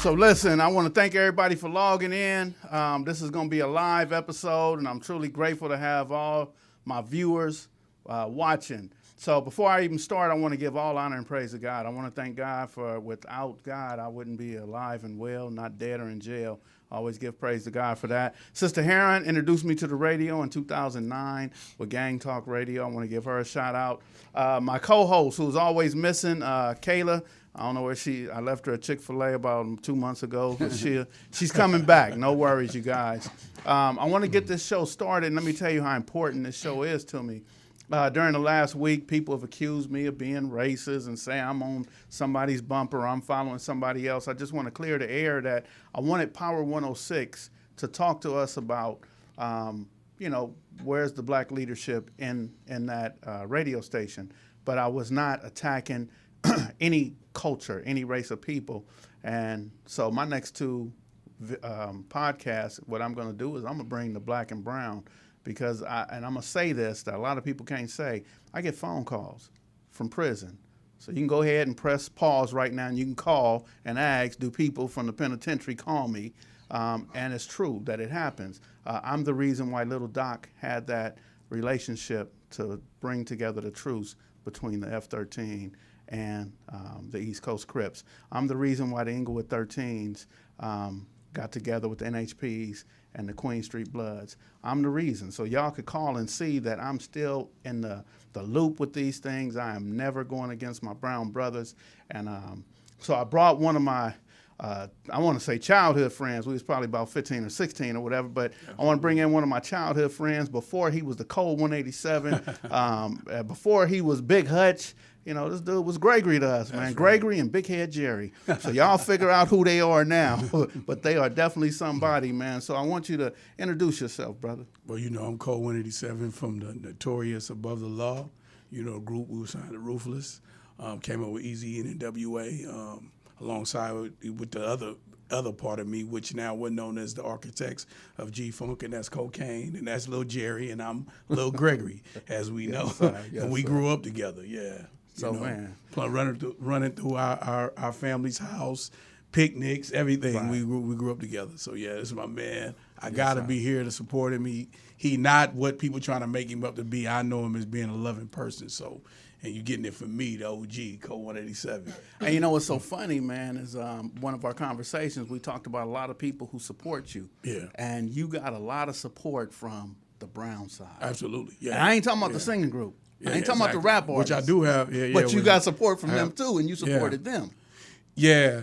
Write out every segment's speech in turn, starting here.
So listen, I want to thank everybody for logging in. This is going to be a live episode, and I'm truly grateful to have all my viewers watching. So before I even start, I want to give all honor and praise to God. I want to thank God for without God, I wouldn't be alive and well, not dead or in jail. I always give praise to God for that. Sister Heron introduced me to the radio in 2009 with Gang Talk Radio. I want to give her a shout out. My co-host, who's always missing, Kayla. I don't know where I left her at Chick-fil-A about 2 months ago. But she's coming back. No worries, you guys. I want to get this show started, and let me tell you how important this show is to me. During the last week, people have accused me of being racist and saying I'm on somebody's bumper or I'm following somebody else. I just want to clear the air that I wanted Power 106 to talk to us about, where's the black leadership in that radio station. But I was not attacking any culture, any race of people. And so my next two podcasts, what I'm going to do is I'm going to bring the black and brown. Because I'm going to say this that a lot of people can't say. I get phone calls from prison. So you can go ahead and press pause right now and you can call and ask, do people from the penitentiary call me? And it's true that it happens. I'm the reason why Little Doc had that relationship to bring together the truce between the F-13 and the East Coast Crips. I'm the reason why the Inglewood 13s got together with the NHPs and the Queen Street Bloods. I'm the reason. So y'all could call and see that I'm still in the loop with these things. I am never going against my brown brothers. And so I brought one of my, I want to say childhood friends. We was probably about 15 or 16 or whatever, but I want to bring in one of my childhood friends before he was the Cold 187, before he was Big Hutch. You know, this dude was Gregory to us, man. Right. Gregory and Big Head Jerry. So y'all figure out who they are now. But they are definitely somebody, man. So I want you to introduce yourself, brother. Well, I'm Code 187 from the notorious Above the Law. Group we were signed to Ruthless. Came up with Easy and NWA alongside with the other part of me, which now we're known as the architects of G-Funk, and that's Cocaine, and that's Lil Jerry, and I'm Lil Gregory, as we know. Yes, and we grew up together, yeah. So, man. Running through our family's house, picnics, everything. Right. We grew up together. So, yeah, this is my man. I got to be here to support him. He not what people trying to make him up to be. I know him as being a loving person. So, and you're getting it from me, the OG, Code 187. And you know what's so funny, man, is one of our conversations, we talked about a lot of people who support you. Yeah. And you got a lot of support from the brown side. Absolutely, yeah. And I ain't talking about the singing group. I ain't talking about the rap artists. Which I do have, But you got support from them, too, and you supported them. Yeah,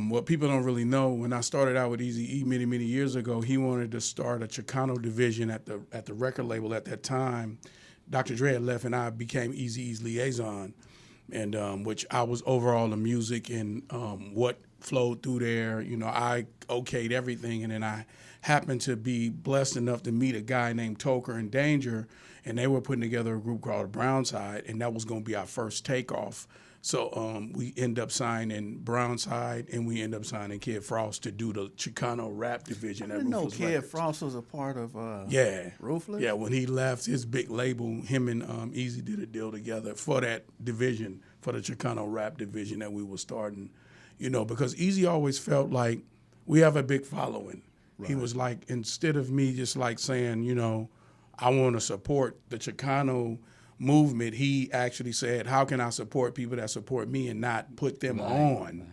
what people don't really know, when I started out with Eazy-E many, many years ago, he wanted to start a Chicano division at the record label at that time. Dr. Dre had left, and I became Eazy-E's liaison, and which I was over all the music and what flowed through there. I okayed everything, and then I happened to be blessed enough to meet a guy named Toker and Danger, and they were putting together a group called Brownside, and that was going to be our first takeoff. So we end up signing Brownside, and we end up signing Kid Frost to do the Chicano rap division. I didn't know Kid Frost was a part of Ruthless? Yeah, when he left his big label, him and Eazy did a deal together for that division, for the Chicano rap division that we were starting. Because Eazy always felt like we have a big following. Right. He was like, instead of me just like saying, I want to support the Chicano movement, he actually said, how can I support people that support me and not put them on?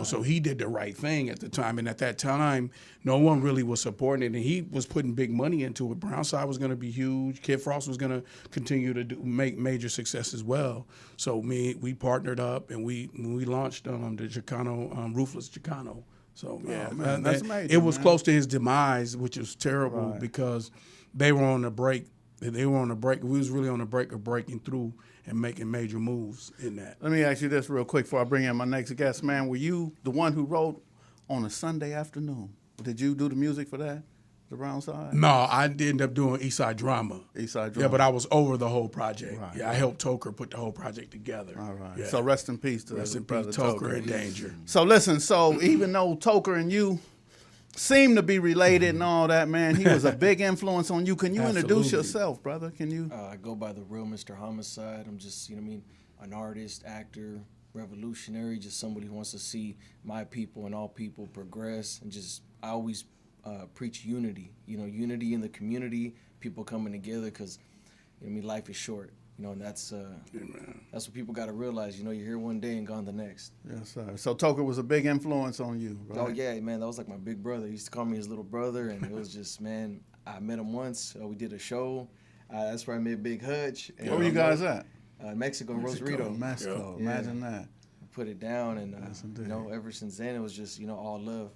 So he did the right thing at the time. And at that time, no one really was supporting it. And he was putting big money into it. Brownside was going to be huge. Kid Frost was going to continue to make major success as well. So we partnered up, and we launched the Chicano, Ruthless Chicano. So, yeah, man, that's amazing, it was close to his demise, which was terrible because they were on the break. We was really on the break of breaking through and making major moves in that. Let me ask you this real quick before I bring in my next guest, man. Were you the one who wrote on a Sunday afternoon? Did you do the music for that, the Brownside? No, I ended up doing Eastside Drama. Yeah, but I was over the whole project. Right. Yeah, I helped Toker put the whole project together. All right. Yeah. So rest in peace to Toker and Danger. So listen, even though Toker and you seem to be related and all that, man, he was a big influence on you. Can you introduce yourself, brother? Can you? I go by the real Mr. Homicide. I'm just, an artist, actor, revolutionary, just somebody who wants to see my people and all people progress, and just I always preach unity. You know, unity in the community, people coming together, because I mean, life is short. You know, and that's what people got to realize. You know, you're here one day and gone the next. Yes, sir. So Toka was a big influence on you, right? Oh yeah, man, that was like my big brother. He used to call me his little brother, and it was just, man, I met him once. We did a show. That's where I met Big Hutch. And, Where were you guys at? Mexico, Rosarito. Mexico. Yeah. Imagine that. Put it down, and Yes, you know, ever since then it was just, you know, all love.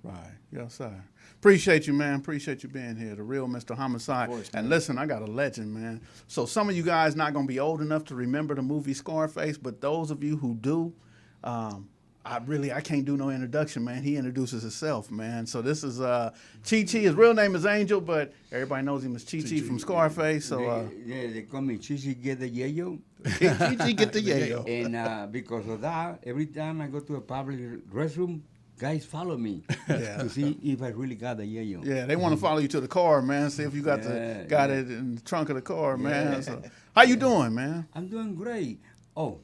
Right. Yes, sir. Appreciate you, man. Appreciate you being here. The real Mr. Homicide. Of course, and man. listen, I got a legend, man. So some of you guys not going to be old enough to remember the movie Scarface, but those of you who do, I can't do no introduction, man. He introduces himself, man. So this is CHICHI. His real name is Angel, but everybody knows him as CHICHI from Scarface. So they call me CHICHI get the yayo. CHICHI get the yayo. And because of that, every time I go to a public restroom, guys follow me to see if I really got the yayo. Yeah, they want to follow you to the car, man. See if you got got it in the trunk of the car, man. So, how you doing, man? I'm doing great. Oh,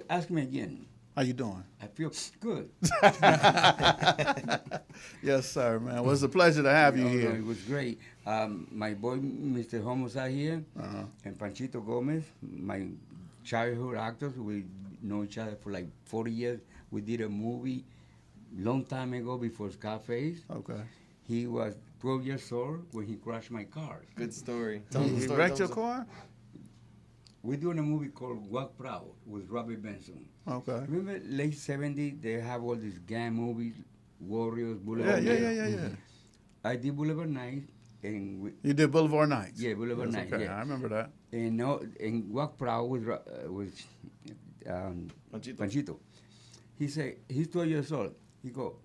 ask me again. How you doing? I feel good. Yes, sir, man. Well, it's a pleasure to have you here. No, it was great. My boy, Mr.Homicide here, and Panchito Gomez, my childhood actors. We know each other for like 40 years. We did a movie long time ago before Scarface. Okay. He was 12 years old when he crashed my car. Good story. He wrecked your car? We're doing a movie called Walk Proud with Robbie Benson. Okay. Remember late 70s, they have all these gang movies, Warriors, Boulevard Yeah. I did Boulevard Nights. And You did Boulevard Nights? Yeah, Boulevard That's Nights, okay. yeah. I remember that. And Walk Proud was Panchito. He said, he's 12 years old. He go,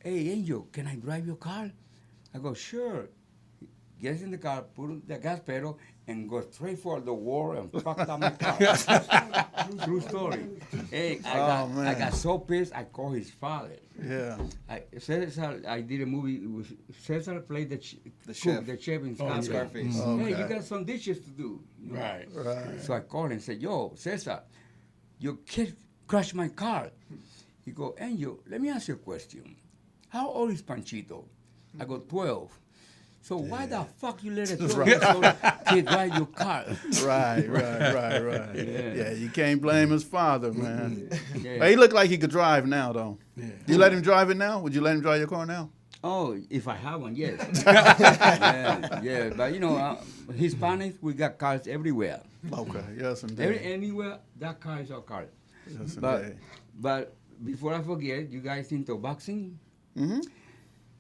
hey, Angel, can I drive your car? I go, sure. He gets in the car, put the gas pedal, and goes straight for the wall and fucked up my car. True story. Hey, I got so pissed, I called his father. Yeah. Cesar, I did a movie. Cesar played the chef in Scarface. Hey, you got some dishes to do. Right. So I called and said, yo, Cesar, your kid crashed my car. He go, Angel, let me ask you a question. How old is Panchito? I go, 12. So why the fuck you let a 12-year-old kid drive your car? Right. Yeah, you can't blame his father, man. Yeah. Hey, he looked like he could drive now, though. Yeah. You let him drive it now? Would you let him drive your car now? Oh, if I have one, yes. yeah. But you know, Hispanics, we got cars everywhere. Okay, yes, indeed. Anywhere, that car is our car. Yes, But indeed. but before I forget, you guys into boxing? Mm-hmm.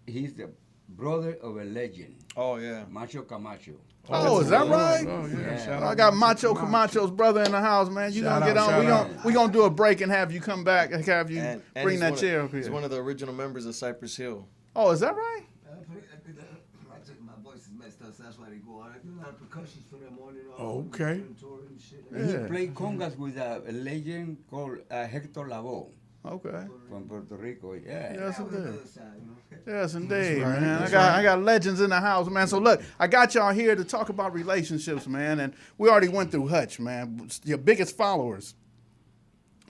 He's the brother of a legend, Oh yeah. Macho Camacho. Oh, is that right? Oh, yeah. Yeah. Shout I out got to Macho Camacho's brother in the house, man. You Shout gonna get out, on? shout We gonna do a break and have you come back and have you And bring he's that one chair of, up here. He's one of the original members of Cypress Hill. Oh, is that right? My voice is messed up, so that's why they go on. I do a lot of percussions for them on and off. Oh, okay. And shit. Yeah. He played congas with a legend called Hector Lavoe Okay. from Puerto Rico. Yeah. Yes, On the indeed. other side, you know. Yes, indeed, right. man. That's I got legends in the house, man. So look, I got y'all here to talk about relationships, man. And we already went through Hutch, man. Your biggest followers,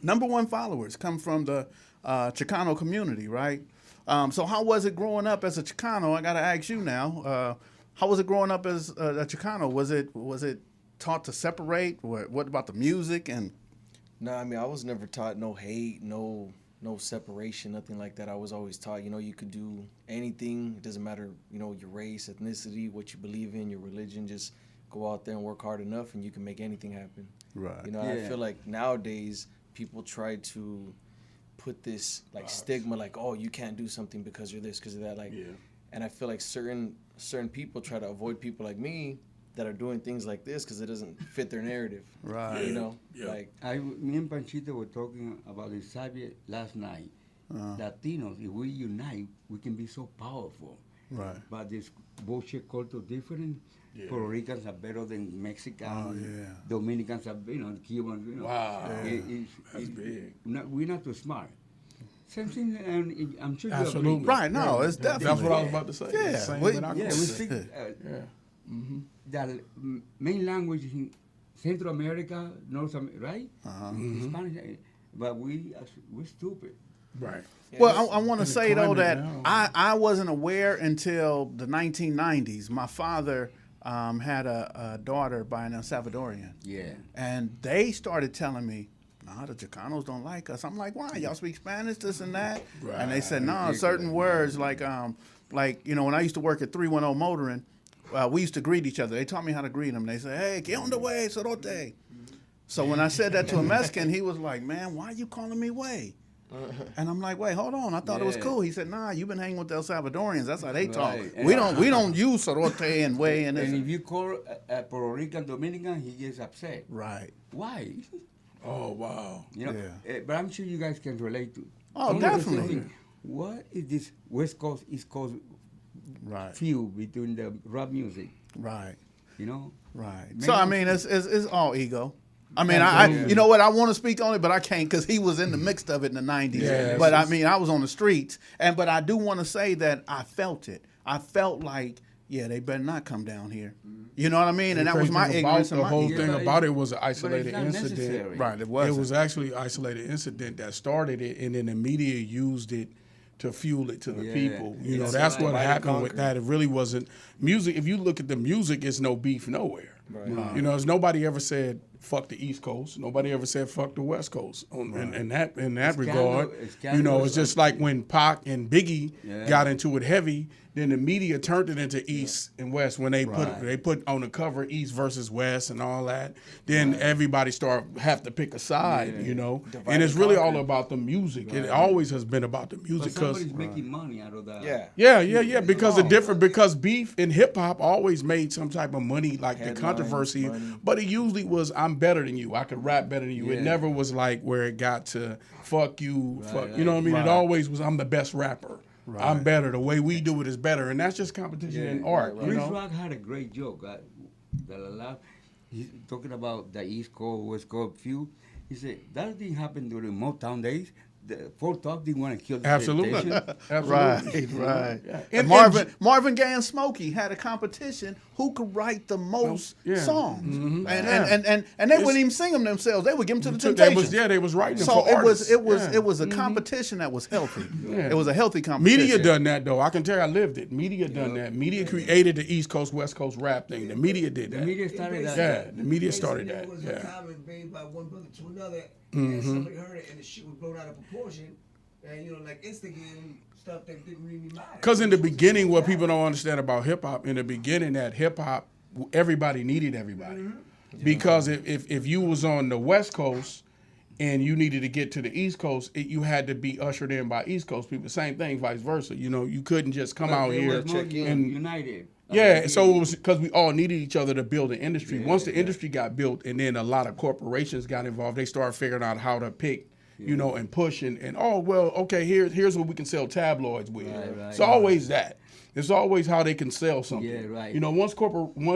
number one followers, come from the Chicano community, right? So how was it growing up as a Chicano? I got to ask you now. How was it growing up as a Chicano? Was it taught to separate? What about the music and? No, I mean, I was never taught no hate, no separation, nothing like that. I was always taught, you know, you could do anything. It doesn't matter, you know, your race, ethnicity, what you believe in, your religion. Just go out there and work hard enough, and you can make anything happen. Right. You know, I feel like nowadays people try to put this like stigma, like, oh, you can't do something because you're this, because of that. Like, and I feel like certain people try to avoid people like me that are doing things like this because it doesn't fit their narrative. Right. You know, Yeah. like. Me and Panchito were talking about the subject last night. Latinos, if we unite, we can be so powerful. Right. But this bullshit culture different. Yeah. Puerto Ricans are better than Mexicans. Oh, yeah. Dominicans are, Cubans. Wow. That's big. We're not too smart. Same thing, and I'm sure you Absolutely. agree. Right. No, it's definitely. That's what I was about to say. Yeah. Same We- with our Yeah, we culture. speak Yeah. the main language in Central America, North America, right? Uh-huh. Spanish. but we're stupid. Right. Well, I want to the say though climate that now. I wasn't aware until the 1990s. My father had a daughter by an El Salvadorian. Yeah. And they started telling me, nah, the Chicanos don't like us. I'm like, why? Y'all speak Spanish, this and that? And they said, no, certain words like, you know, when I used to work at 310 Motoring, we used to greet each other. They taught me how to greet them. They said, hey, ¿qué onda, wey, sorote? So when I said that to a Mexican, he was like, man, why are you calling me wey? And I'm like, wait, hold on. I thought it was Yeah. cool. He said, nah, you've been hanging with the El Salvadorians. That's how they talk. Right. We don't use sorote and wey and this. And if you call a Puerto Rican Dominican, he gets upset. Right. Why? Oh wow. You know, Yeah. but I'm sure you guys can relate to. Oh, Some of the definitely. things, what is this West Coast, East Coast Right. feud between the rap music? Right. You know? Right. Maybe So I we mean, it's all ego. I mean, Absolutely. you know what? I want to speak on it, but I can't because he was in the mix of it in the '90s. Yeah, but I mean, I was on the streets, but I do want to say that I felt it. I felt like, yeah, they better not come down here. You know what I mean? And that was my Crazy thing ignorance. about and the my whole ego. thing but about it- it was an but it's isolated not incident. necessary. Right. It It was. was actually an isolated incident that started it, and then the media used it to fuel it to the Yeah. people. You know, It's that's like what divide and happened with conquer. that. It really wasn't music. If you look at the music, it's no beef nowhere. Right. You know, there's nobody ever said fuck the East Coast. Nobody ever said fuck the West Coast. In that It's regard, kind you know, of it's just like when Pac and Biggie Yeah. got into it heavy. Then the media turned it into East and West when they Right. put on the cover East versus West and all that. Then everybody have to pick a side, Yeah. you know. Divide and it's and really conquer. all about the music. It always has been about the But music because somebody's making money out of that. Yeah. yeah. Because beef and hip hop always made some type of money, like the Headlines, controversy. money. But it usually was I'm better than you. I could rap better than you. It Yeah. never was like where it got to fuck you, Right, you know what I mean? right. It always was I'm the best rapper. I'm better. The way we do it is better, and that's just competition in art. You Chris know? Rock had a great joke that I love. He's talking about the East Coast, West Coast feud. He said that didn't happen during Motown days. The Fort Talk didn't want to kill the Absolutely. station. Right, right. Yeah. And Marvin Gaye and Smokey had a competition who could write the most Yeah. songs, Mhm. and they wouldn't even sing them themselves. They would give them to the They Temptations. they was writing them So for it artists. was Yeah. a competition that was healthy. Yeah. It was a healthy competition. Media done that though. I can tell you, I lived it. Media done that. Media created the East Coast West Coast rap thing. The media did The that. media started that. Yeah, the media started Basically, that. It was Yeah. a comment made by one brother to another, and somebody heard it, and the shit was blown out of proportion, and you know, like instigating stuff that didn't really matter. Because in the beginning, what people don't understand about hip hop, in the beginning, that hip hop, everybody needed everybody. Because if you was on the West Coast and you needed to get to the East Coast, you had to be ushered in by East Coast people. Same thing, vice versa. You know, you couldn't just come out They here was more and united. yeah, so it was because we all needed each other to build an industry. Once the industry got built, and then a lot of corporations got involved, they started figuring out how to pick, you know, and push and oh well, okay, here's what we can sell tabloids with. Right, it's always that. It's always how they can sell something. Yeah, right. You know, once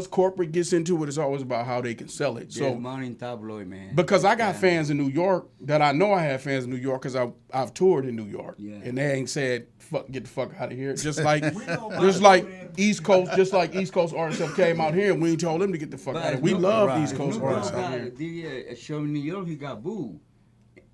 corporate gets into it, it's always about how they can sell it. There's So money in tabloid, man. because I got fans in New York that I know I have fans in New York because I've toured in New York, Yeah. and they ain't said fuck get the fuck out of here. Just like know East Coast, just like East Coast artists have came out here and we ain't told them to get the fuck out of here. We love East Coast Snoop artists Dogg out here. did a show in New York. He got booed,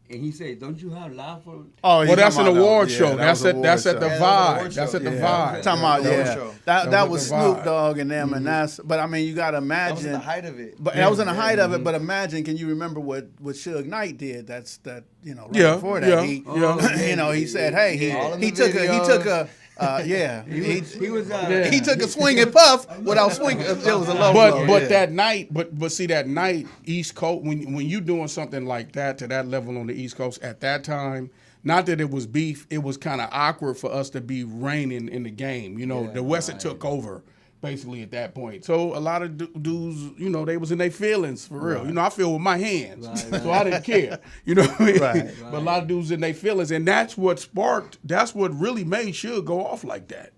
and he said, "Don't you have laugh for?" Oh, Well, that's an award yeah, show. that That's was an at that's award at the show. Yeah, that was an vibe. award That's show. at the Yeah. vibe. Talking about That was yeah, show. that was was the Snoop vibe. Dogg and them, and that's. But I mean, you got to That was imagine. the height of it. But that was in the height of it. But imagine, can you remember what Suge Knight did? That's right Yeah, before that. yeah, He, yeah. he said, hey, All in he the took videos. He was. he took a swinging puff without swinging. It was a low blow. But yeah. that night, but see that night, East Coast, when you doing something like that to that level on the East Coast at that time, not that it was beef, it was kind of awkward for us to be reigning in the game. You know, the West had took over basically at that point. So a lot of dudes, you know, they was in their feelings for real. You know, I feel with my hands, so I didn't care. You know what I mean? Right. But a lot of dudes in their feelings, and that's what really made Suge go off like that.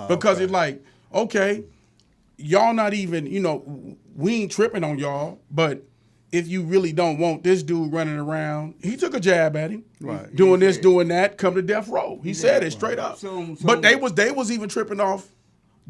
Because it's like, okay, y'all not even, you know, we ain't tripping on y'all, but if you really don't want this dude running around, he took a jab at him. Right. Doing this, doing that, come to death row. He said it straight up. So- but they was even tripping off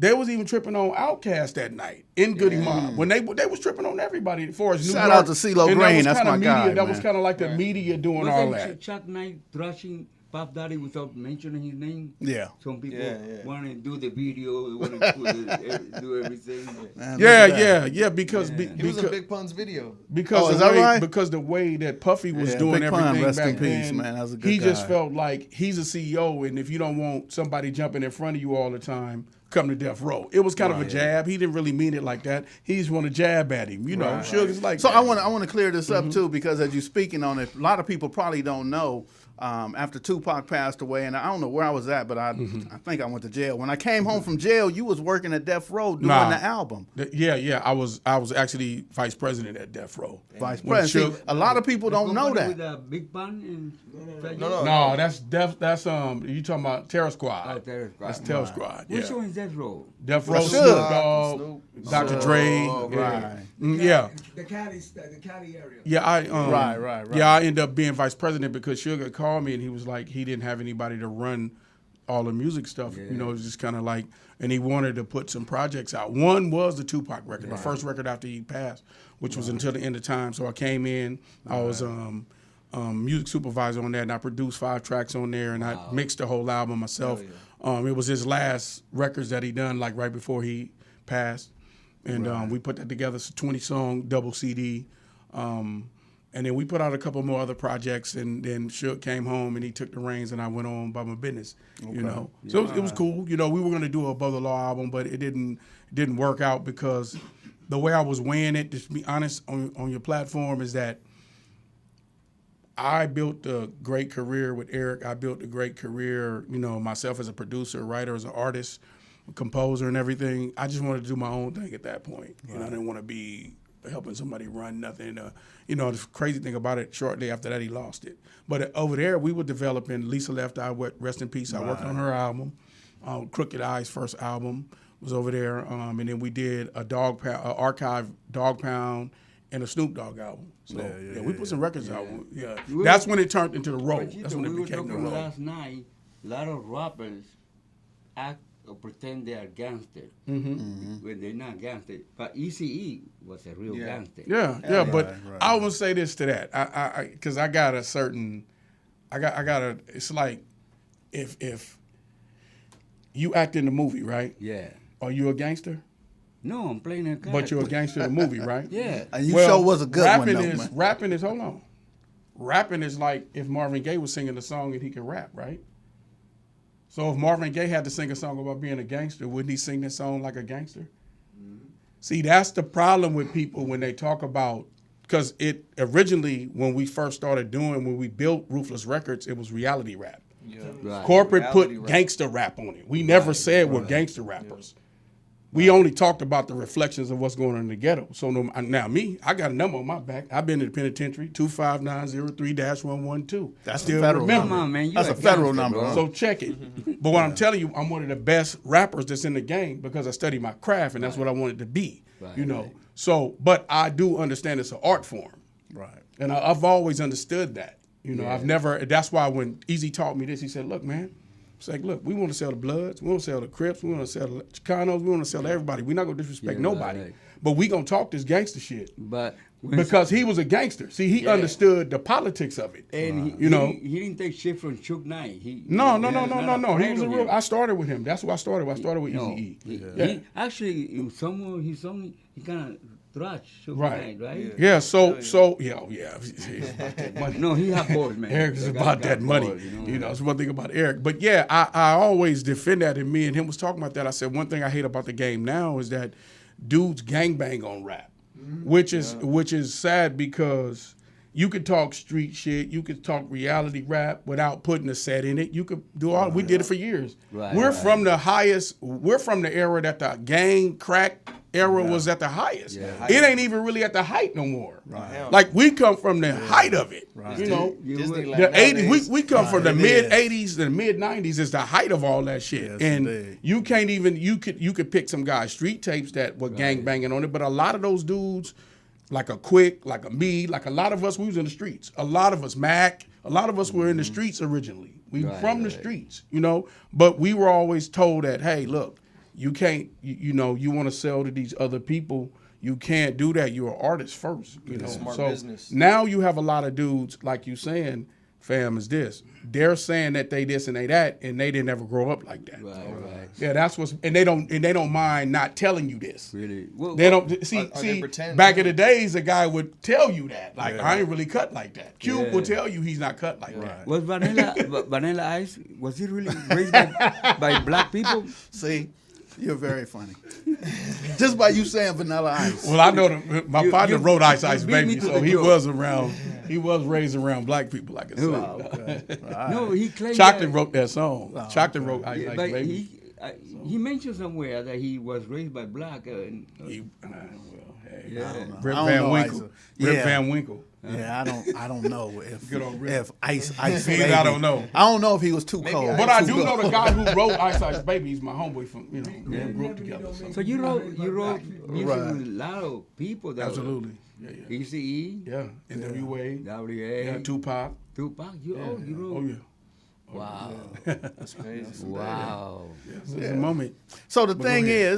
They was even tripping on Outkast that night in Goody Mob when they was tripping on everybody as far as New Shout York. out to CeeLo And Green, that was that's kinda my media, guy, That was man. kind of like the media doing all Wasn't that. Chuck Knight thrashing Puff Daddy without mentioning his name? Yeah. Some people Yeah. want to do the video, want to do everything. Man, look Yeah, at that. yeah, because He was in Big Pun's video. because Oh, the is that way, right? because the way that Puffy was Yeah, doing Big Pun, everything rest in back peace, then, man. That was a good he just guy. felt like he's a CEO, and if you don't want somebody jumping in front of you all the time, come to death row. It was kind of a jab. He didn't really mean it like that. He just want to jab at him, you know. Right. Sugar's like So that. I want to clear this up too, because as you're speaking on it, a lot of people probably don't know. After Tupac passed away, and I don't know where I was at, but I think I went to jail. When I came home from jail, you was working at Death Row doing Nah. the album. Yeah. I was actually vice president at Death Row. Vice When president. Suge- See, a lot of people don't know Company that. With Big Pun and No. No, that's you talking about Terror Squad. Oh, Terror Squad. That's Terror Squad. Yeah. Which one is that role? Death Row, Suge. Snoop Dogg, Snoop. Dr. Dre. Oh, yeah. right. Yeah. The Cali area. Yeah, I Right. Yeah, I ended up being vice president because Sugar called me and he was like, he didn't have anybody to run all the music stuff. You know, it was just kind of like, and he wanted to put some projects out. One was the Tupac record, the first record after he passed, which was Until the End of Time. So I came in, I was music supervisor on that, and I produced 5 tracks on there, and I mixed the whole album myself. It was his last records that he done, like right before he passed. And we put that together, it's a 20-song double CD. And then we put out a couple more other projects, and then Suge came home and he took the reins, and I went on by my business. You know, so it was cool. You know, we were gonna do a Above the Law album, but it didn't work out because the way I was weighing it, just to be honest, on your platform, is that I built a great career with Eric. I built a great career, you know, myself as a producer, writer, as an artist, a composer, and everything. I just wanted to do my own thing at that point. You know, I didn't want to be helping somebody run nothing. You know, the crazy thing about it, shortly after that, he lost it. But over there, we were developing. Lisa left, rest in peace. I worked on her album. Crooked Eye's first album was over there. And then we did a archive Dog Pound and a Snoop Dogg album. So we put some records out. Yeah, that's when it turned into the road. Panchito, That's when it we were became the talking road. last night. A lot of rappers act or pretend they are gangster when they're not gangster. But Eazy-E was a real gangster. Yeah, but right. I will say this to that, because I got a certain, it's like, if you act in the movie, right? Yeah. Are you a gangster? No, I'm playing a character. But you're a gangster in the movie, right? Yeah. And you sure was a good one, though, man. Rapping is, hold on. Rapping is like if Marvin Gaye was singing a song and he could rap, right? So if Marvin Gaye had to sing a song about being a gangster, wouldn't he sing that song like a gangster? See, that's the problem with people when they talk about, because it originally, when we first started when we built Ruthless Records, it was reality rap. Right. Corporate Reality put rap. gangster rap on it. We never said we're gangster rappers. We only talked about the reflections of what's going on in the ghetto. So now me, I got a number on my back. I've been in the penitentiary, 25903-112. That's Still a federal remember. Come on, man. You That's a a federal gangster, number. bro. Huh? So check it. But what I'm telling you, I'm one of the best rappers that's in the game because I study my craft, and that's what I wanted to be. Right, you know. right. So, but I do understand it's an art form. Right. And I've always understood that. You know, I've never, that's why when Easy taught me this, he said, look, man, it's like, look, we want to sell the Bloods, we want to sell the Crips, we want to sell the Chicanos, we want to sell everybody. We're not going to disrespect nobody. right. But we going to talk this gangster shit. But when Because he was a gangster. See, he understood the politics of it. and you know. he didn't take shit from Chuck Knight. No. He He afraid was a of real, him. I started with him. That's where I started. I started with No, Eazy-E. he actually in somewhere he kind of thrashed Chuck Right. Knight, right? Yeah, It's about that money. No, he have balls, man. Eric is That guy about got that money. balls, You know, that's one thing about Eric. But yeah, I always defend that, and me and him was talking about that. I said, one thing I hate about the game now is that dudes gangbang on rap, which is sad because you could talk street shit, you could talk reality rap without putting a set in it. You could do all, we did it for years. Right, We're right. from the era that the gang crack era was at the highest. It ain't even really at the height no more. Right. Like we come from the height of it. Right. You know, Disneyland the nowadays. 80s, we come from the It mid is. 80s, the mid 90s is the height of all that shit. Yes, and indeed. you can't even you could pick some guys street tapes that were gang banging on it, but a lot of those dudes, like a Quick, like a me, like a lot of us, we was in the streets. A lot of us, Mac, a lot of us were in the streets originally. We from the streets, you know, but we were always told that, hey, look, You can't, you know, you want to sell to these other people. You can't do that. You're an artist first, you know. Smart so business. now you have a lot of dudes, like you saying, fam, is this. They're saying that they this and they that, and they didn't ever grow up like that. Right. Yeah, that's what's, and they don't mind not telling you this. Really? Well, They don't see. Or they See, pretend back to. in the days, a guy would tell you that, like, I ain't really cut like that. Cube Yeah. will tell you he's not cut like that. was Vanilla Ice, was he really raised by black people? See, you're very funny. Just by you saying Vanilla Ice. Well, I know my partner wrote Ice you Ice beat me Baby, to so the he joke. was around. He was raised around black people, like I said. Okay. No, he claimed Chocolate that, wrote that song. Chocolate wrote Ice Ice but Baby. he mentioned somewhere that he was raised by black. He, well, hey, Yeah. Rip I don't Van know, Winkle. Isa. Rip Yeah. Van Winkle. Yeah, I don't know Good old Rip. if Ice See, Baby. I don't know. I don't know if he was too cold. But I do know the guy who wrote Ice Ice Baby. He's my homeboy from, you know, we grew up together. So you wrote music Right. with a lot of people. That Absolutely. Yeah, yeah. ECE, Yeah. NWA. WA, Yeah, Tupac. Tupac. You wrote. Oh, yeah. Wow. That's crazy. Wow. It's a moment. So the But go thing ahead.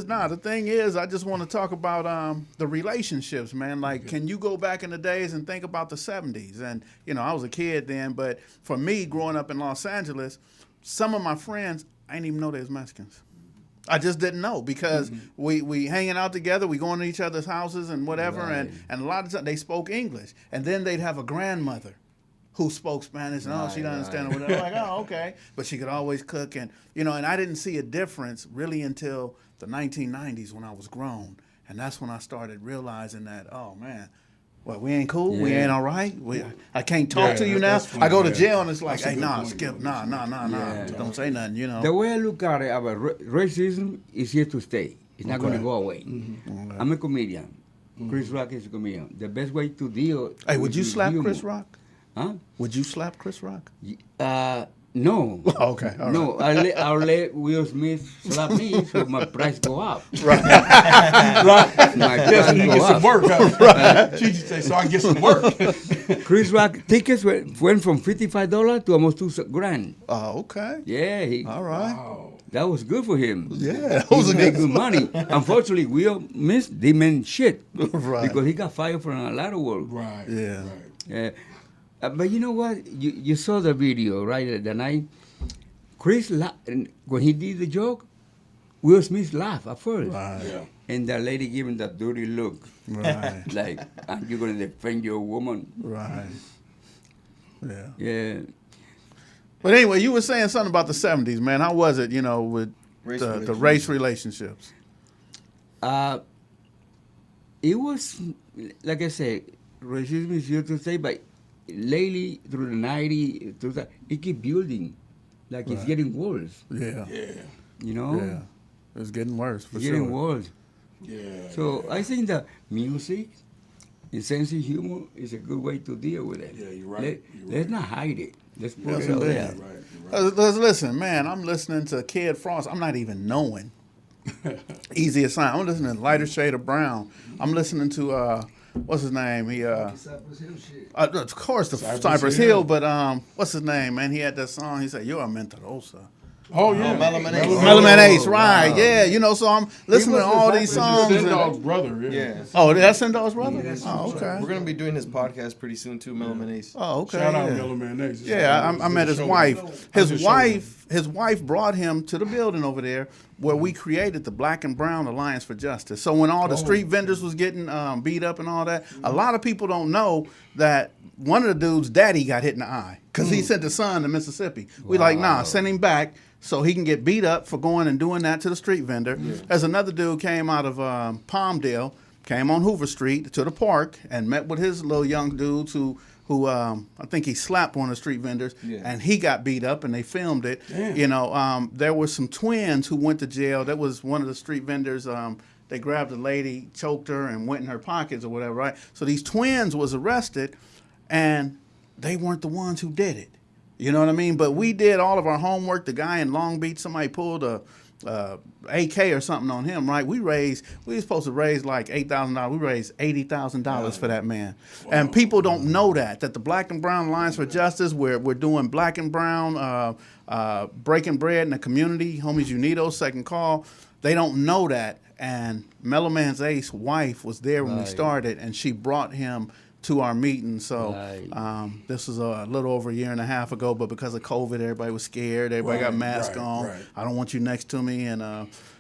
is, I just want to talk about the relationships, man. Like, can you go back in the days and think about the 70s? And, you know, I was a kid then, but for me, growing up in Los Angeles, some of my friends, I didn't even know they was Mexicans. I just didn't know because we hanging out together, we going to each other's houses and whatever, and a lot of times they spoke English. And then they'd have a grandmother who spoke Spanish, and she doesn't understand it. I'm like, oh, okay. But she could always cook, and, you know, and I didn't see a difference really until the 1990s when I was grown. And that's when I started realizing that, oh, man, what, we ain't cool? We Yeah. ain't all right? I can't talk Yeah, to you now? that's funny, I go to yeah. jail, and it's like, That's a hey, good nah, point, Skip, bro. Yeah. don't say nothing, you know. The way I look at it, about racism is here to stay. It's not going to go away. I'm a comedian. Chris Rock is a comedian. The best way to deal. Hey, would with you slap humor- Chris Rock? Huh? Would you slap Chris Rock? No. Okay, all right. No, I'll let Will Smith slap me so my price go up. Right. Right. My Yes, price you go get some up. work. Huh? Chichi say, so I get some work. Chris Rock tickets went from $55 to almost $2,000. Oh, okay. Yeah, All right. that was good for him. Yeah, that was a made good good money. Unfortunately, Will Smith didn't mean shit Right. because he got fired from a lot of work. Right. Yeah. Right. Yeah. But you know what? You saw the video, right? The night when he did the joke, Will Smith laughed at first. Right. Yeah. And the lady gave him that dirty look. Right. Like, are you going to defend your woman? Right. Yeah. Yeah. But anyway, you were saying something about the 70s, man. How was it, you know, with the race relationships? It was, like I said, racism is here to stay, but lately, through the 90s, it keep building. Like, it's getting worse, Yeah. Yeah. you know? Yeah. It's getting worse, for It's sure. getting worse. Yeah. So I think that music and sense of humor is a good way to deal with it. Yeah, you're right. Let's not hide it. Let's put Yes, it out indeed. there. Right. Listen, man, I'm listening to Kid Frost. I'm not even knowing Easy as Sign. I'm listening to Lighter Shade of Brown. I'm listening to, what's his name? He, Cypress Hill shit. of course, the Cypress Cypress Hill. Hill, but what's his name, man? He had that song. He said, "You're a Mentirosa." Oh, yeah. Mellow Ace. Mellow Ace, right? Yeah, you know. So I'm listening to was all the these Cypress songs. Sin and- Dog's brother. Yeah. Yeah. Oh, that's Sindog's brother. Yeah, that's Oh, his okay. We're gonna be doing his podcast pretty soon too, Mellow Ace. Oh, okay. Shout out yeah. Mellow Man Ace. Yeah, I met his Show. wife. I just showed His wife brought him to the building over there where we created the Black and Brown Alliance for Justice. So when all the street vendors was getting beat up and all that, a lot of people don't know that one of the dudes' daddy got hit in the eye because he sent his son to Mississippi. We like, nah, send him back so he can get beat up for going and doing that to the street vendor. There's another dude came out of Palmdale, came on Hoover Street to the park and met with his little young dudes who I think he slapped one of the street vendors, and he got beat up, and they filmed it. Damn. You know, there were some twins who went to jail. That was one of the street vendors. They grabbed a lady, choked her, and went in her pockets or whatever, right? So these twins was arrested, and they weren't the ones who did it. You know what I mean? But we did all of our homework. The guy in Long Beach, somebody pulled a AK or something on him, right? We were supposed to raise like $8,000. We raised $80,000 for that man. Wow. And people don't know that the Black and Brown Alliance for Justice, we're doing Black and Brown, breaking bread in the community, Homies Unidos, Second Call. They don't know that. And Mellow Man's Ace wife was there when we started, and she brought him to our meeting. So this was a little over a year and a half ago, but because of COVID, everybody was scared. Everybody got masks on. Right. I don't want you next to me, and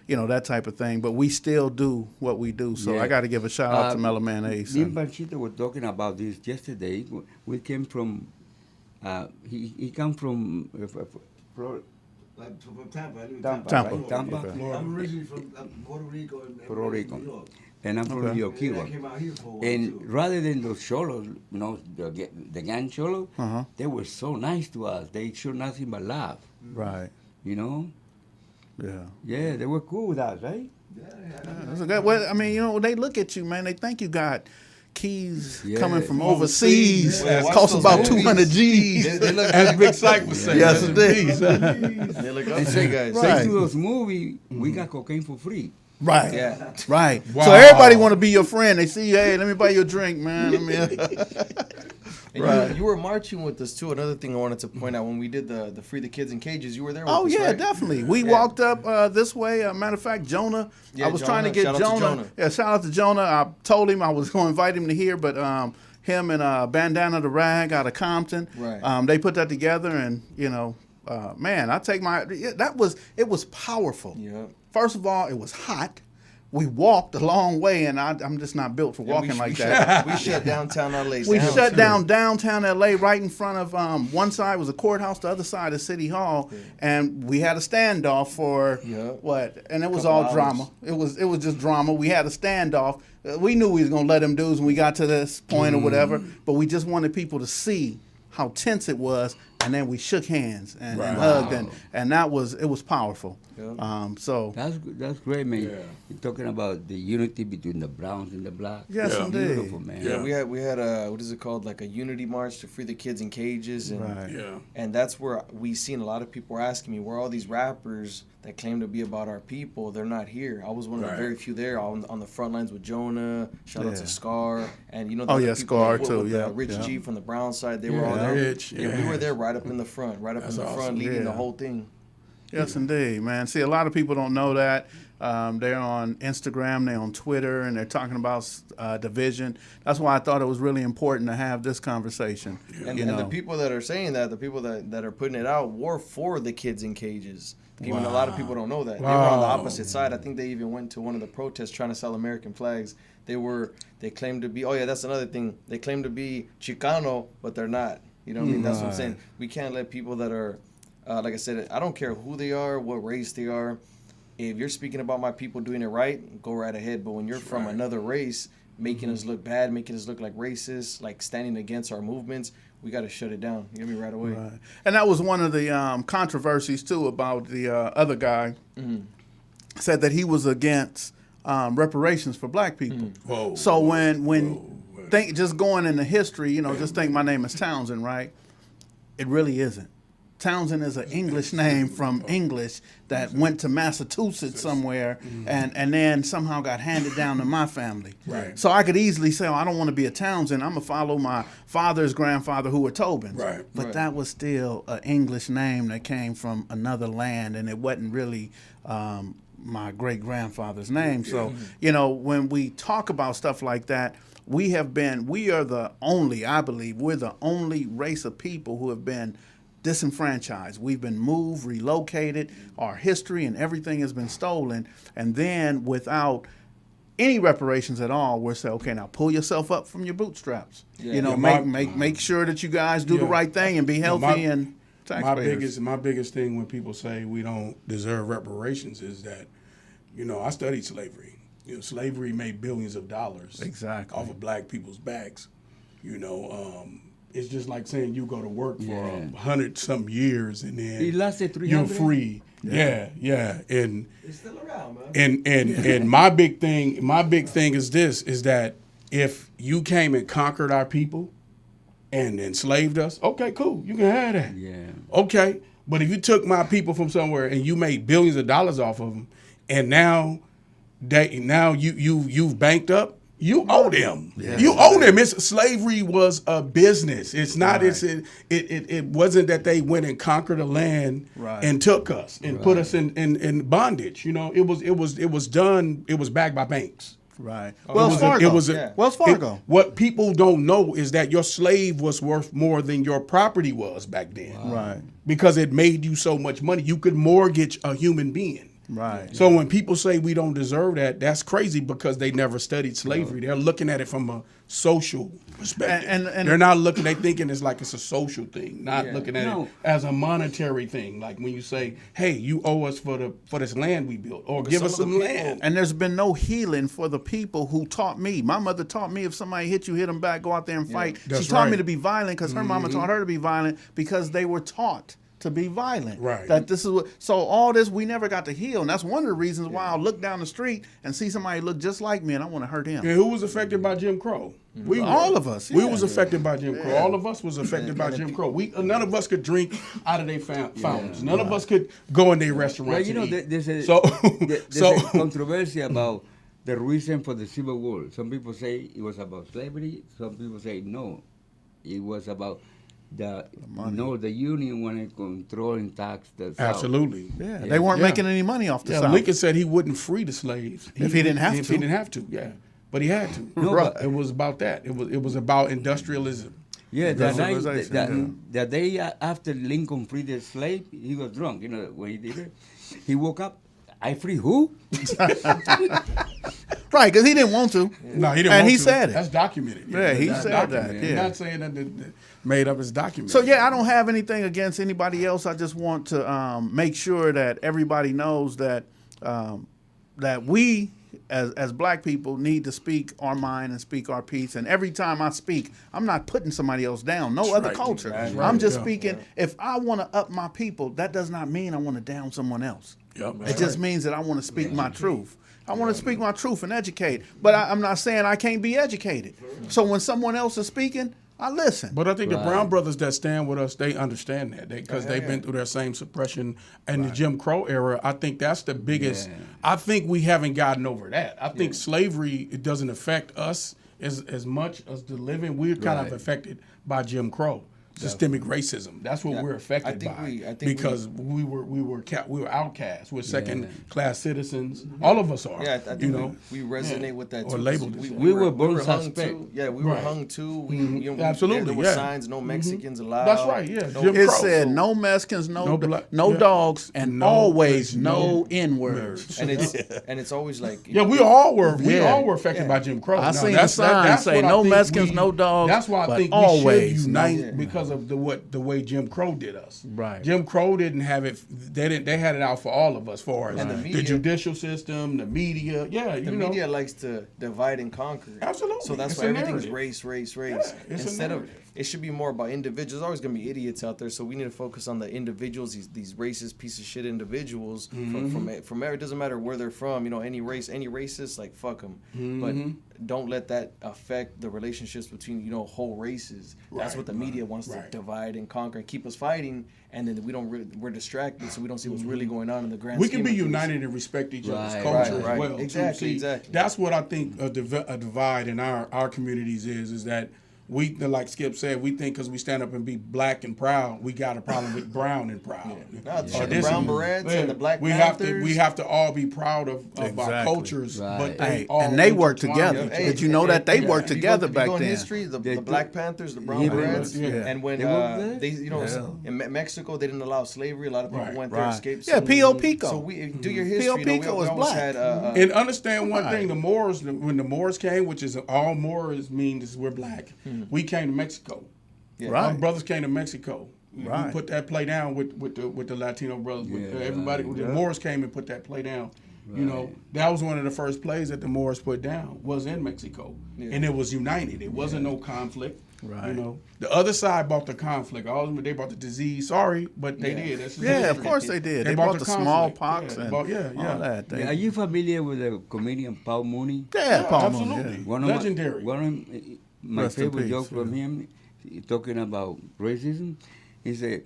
that type of thing. But we still do what we do. So I got to give a shout out to Mellow Man Ace. Me and Panchito were talking about this yesterday. We came from, he come from From Tampa. I live in Tampa. Right? Tampa. Okay. I'm originally from Puerto Rico and Puerto Rico. New York. And I'm from New York. And I came out here for a while And too. rather than those cholos, the gang cholos, they were so nice to us. They showed nothing but love. Right. You know? Yeah. Yeah, they were cool with us, right? That's a good. Well, I mean, they look at you, man. They think you got keys Yeah. coming from overseas. Yeah, It watch costs those about movies. 200 G's. They look As Big Sight was saying. Yes, it did. They look up to say, you guys. Right. Thanks to those movies, we got cocaine for free. Right. Yeah. Right. Wow. So everybody want to be your friend. They see you, hey, let me buy you a drink, man. And Right. you were marching with us too. Another thing I wanted to point out, when we did the Free the Kids in Cages, you were there with Oh us, yeah, right? definitely. We Yeah. walked up this way. Matter of fact, Jonah. Yeah, I was trying to Jonah. get Shout out to Jonah. Jonah. Yeah, shout out to Jonah. I told him I was going to invite him to here, but him and Bandana the Rag out of Compton. Right. They put that together, and man, I take it was powerful. Yeah. First of all, it was hot. We walked a long way, and I'm just not built for walking like that. We shut downtown LA. We down, shut too. down downtown LA right in front of one side was a courthouse, the other side is City Hall, and we had a standoff for what? And it was Couple all hours. drama. It was just drama. We had a standoff. We knew we was gonna let them dudes when we got to this point or whatever, but we just wanted people to see how tense it was, and then we shook hands and hugged, and it was powerful. So That's great, man. You're talking about the unity between the Browns and the Blacks. yes, Yeah. indeed. Beautiful, man. Yeah, we had a, what is it called, like a unity march to free the kids in cages, and Right. Yeah. and that's where we seen a lot of people were asking me, where are all these rappers that claim to be about our people? They're not here. I was one of the Right. very few there on the front lines with Jonah. Shout out Yeah. to Scar, and the Oh, other yeah, people Scar, with too, with, yeah, Rich yeah. G from the Brown side. They were all Yeah, there. Rich, Yeah, we yeah. were there right up in the front, That's front, awesome. leading the Yeah. whole thing. Yes, indeed, man. See, a lot of people don't know that. They're on Instagram, they're on Twitter, and they're talking about division. That's why I thought it was really important to have this conversation. And the people that are saying that, the people that are putting it out, were for the kids in cages. Even a lot of people don't know that. They were on the opposite side. I think they even went to one of the protests trying to sell American flags. They claimed to be, oh yeah, that's another thing. They claim to be Chicano, but they're not. You know what I mean? That's what I'm saying. We can't let people that are, like I said, I don't care who they are, what race they are. If you're speaking about my people doing it right, go right ahead. But when you're from another race, making us look bad, making us look like racist, like standing against our movements, we got to shut it down. You get me right away. Right. And that was one of the controversies, too, about the other guy. Said that he was against reparations for black people. Whoa. So when just going into history, just think my name is Townsend, right? It really isn't. Townsend is an English name from English that went to Massachusetts somewhere and then somehow got handed down to my family. Right. So I could easily say, I don't want to be a Townsend. I'm going to follow my father's grandfather who were Tobins. Right. But that was still an English name that came from another land, and it wasn't really my great-grandfather's name. So, when we talk about stuff like that, we are the only, I believe, we're the only race of people who have been disenfranchised. We've been moved, relocated, our history and everything has been stolen, and then without any reparations at all, we're saying, okay, now pull yourself up from your bootstraps. Make sure that you guys do the right thing and be healthy and taxpayers. My biggest thing when people say we don't deserve reparations is that, I studied slavery. Slavery made billions of dollars Exactly. off of black people's backs. It's just like saying you go to work for 100-some years and then It lasted you're 300. free. Yeah. And It's still around, man. and my big thing is this, is that if you came and conquered our people and enslaved us, okay, cool, you can have that. Yeah. Okay, But if you took my people from somewhere and you made billions of dollars off of them, and now you've banked up, you owe them. Yeah. You owe them. Slavery was a business. It's not. It wasn't that they went and conquered a land and took us and put us in bondage. It was done. It was backed by banks. Right. Wells Fargo. Wells Fargo. What people don't know is that your slave was worth more than your property was back then. Wow. Right. Because it made you so much money. You could mortgage a human being. Right. So when people say we don't deserve that, that's crazy because they never studied slavery. They're looking at it from a social perspective. And they're not looking, they thinking it's like it's a social thing, not looking at it as a monetary thing. Like when you say, hey, you owe us for this land we built, or give us some land. And there's been no healing for the people who taught me. My mother taught me if somebody hit you, hit them back, go out there and fight. She taught me to be violent because her mama taught her to be violent because they were taught to be violent. Right. That this is what, so all this we never got to heal. And that's one of the reasons why I look down the street and see somebody look just like me and I want to hurt him. And who was affected by Jim Crow? We were. All of us. We was affected by Jim Crow. All of us was affected by Jim Crow. None of us could drink out of their fountains. None of us could go in their restaurants. Well, there's there's a controversy about the reason for the Civil War. Some people say it was about slavery. Some people say no, it was about the Union wanted to control and tax the South. Absolutely. Yeah, they weren't making any money off the South. Lincoln said he wouldn't free the slaves if he didn't have to. If he didn't have to, yeah. But he had to. It was about that. It was about industrialism. Yeah, the day after Lincoln freed the slave, he was drunk. You know, when he did it, he woke up. I free who? Right, because he didn't want to. No, he didn't. And want he to. said it. That's documented. Yeah, he said that. Yeah. Not saying that made up. It's documented. So yeah, I don't have anything against anybody else. I just want to make sure that everybody knows that that we as black people need to speak our mind and speak our piece. And every time I speak, I'm not putting somebody else down. No other culture. Right. I'm just speaking. If I want to up my people, that does not mean I want to down someone else. Yep. It just means that I want to speak my truth. I want to speak my truth and educate. But I'm not saying I can't be educated. So when someone else is speaking, I listen. But I think the Brown brothers that stand with us, they understand that because they've been through that same suppression in the Jim Crow era. I think that's the biggest. Yeah. I think we haven't gotten over that. I think slavery, it doesn't affect us as much as the living. We're kind of affected by Jim Crow. Systemic racism. That's what we're affected by. Because we were outcasts. We're second class citizens. All of us are. Yeah, I think we resonate with that too. Or labeled. We were born suspect. Yeah, we were hung too. Absolutely. There were signs, no Mexicans allowed. That's right. Yeah. It said no Mexicans, no dogs, and always no N-words. And it's always like we all were affected by Jim Crow. I seen the sign say no Mexicans, no dogs. That's why I think we should unite because of the way Jim Crow did us. Right. Jim Crow didn't have it. They had it out for all of us, far as the judicial system, the media. Yeah, the media likes to divide and conquer. Absolutely. So that's why everything's race. Instead of it should be more about individuals. There's always gonna be idiots out there, so we need to focus on the individuals. These racist piece of shit individuals from it doesn't matter where they're from. Any race, any racist, like fuck them. But don't let that affect the relationships between whole races. That's what the media wants to divide and conquer and keep us fighting, and then we're distracted, so we don't see what's really going on in the grand. We can be united and respect each other's culture as well. Exactly. That's what I think a divide in our communities is that. We, like Skipp said, we think because we stand up and be black and proud, we got a problem with brown and proud. The brown berets and the black Panthers. We have to all be proud of our cultures, but they work together. Did you know that they worked together back then? In history, the Black Panthers, the brown berets, and when in Mexico they didn't allow slavery, a lot of people went there, escaped. Yeah, Pio Pico. So we do your history. Pio Pico was black. And understand one thing: the Moors, when the Moors came, which is all Moors means we're black. We came to Mexico. Our brothers came to Mexico. We put that play down with the Latino brothers. Everybody, the Moors came and put that play down. That was one of the first plays that the Moors put down was in Mexico, and it was united. It wasn't no conflict. The other side bought the conflict. They bought the disease. Sorry, but they did. Of course they did. They bought the smallpox and all that. Are you familiar with the comedian Paul Mooney? Yeah, Paul absolutely. Mooney. Legendary. My favorite joke from him, talking about racism, he said,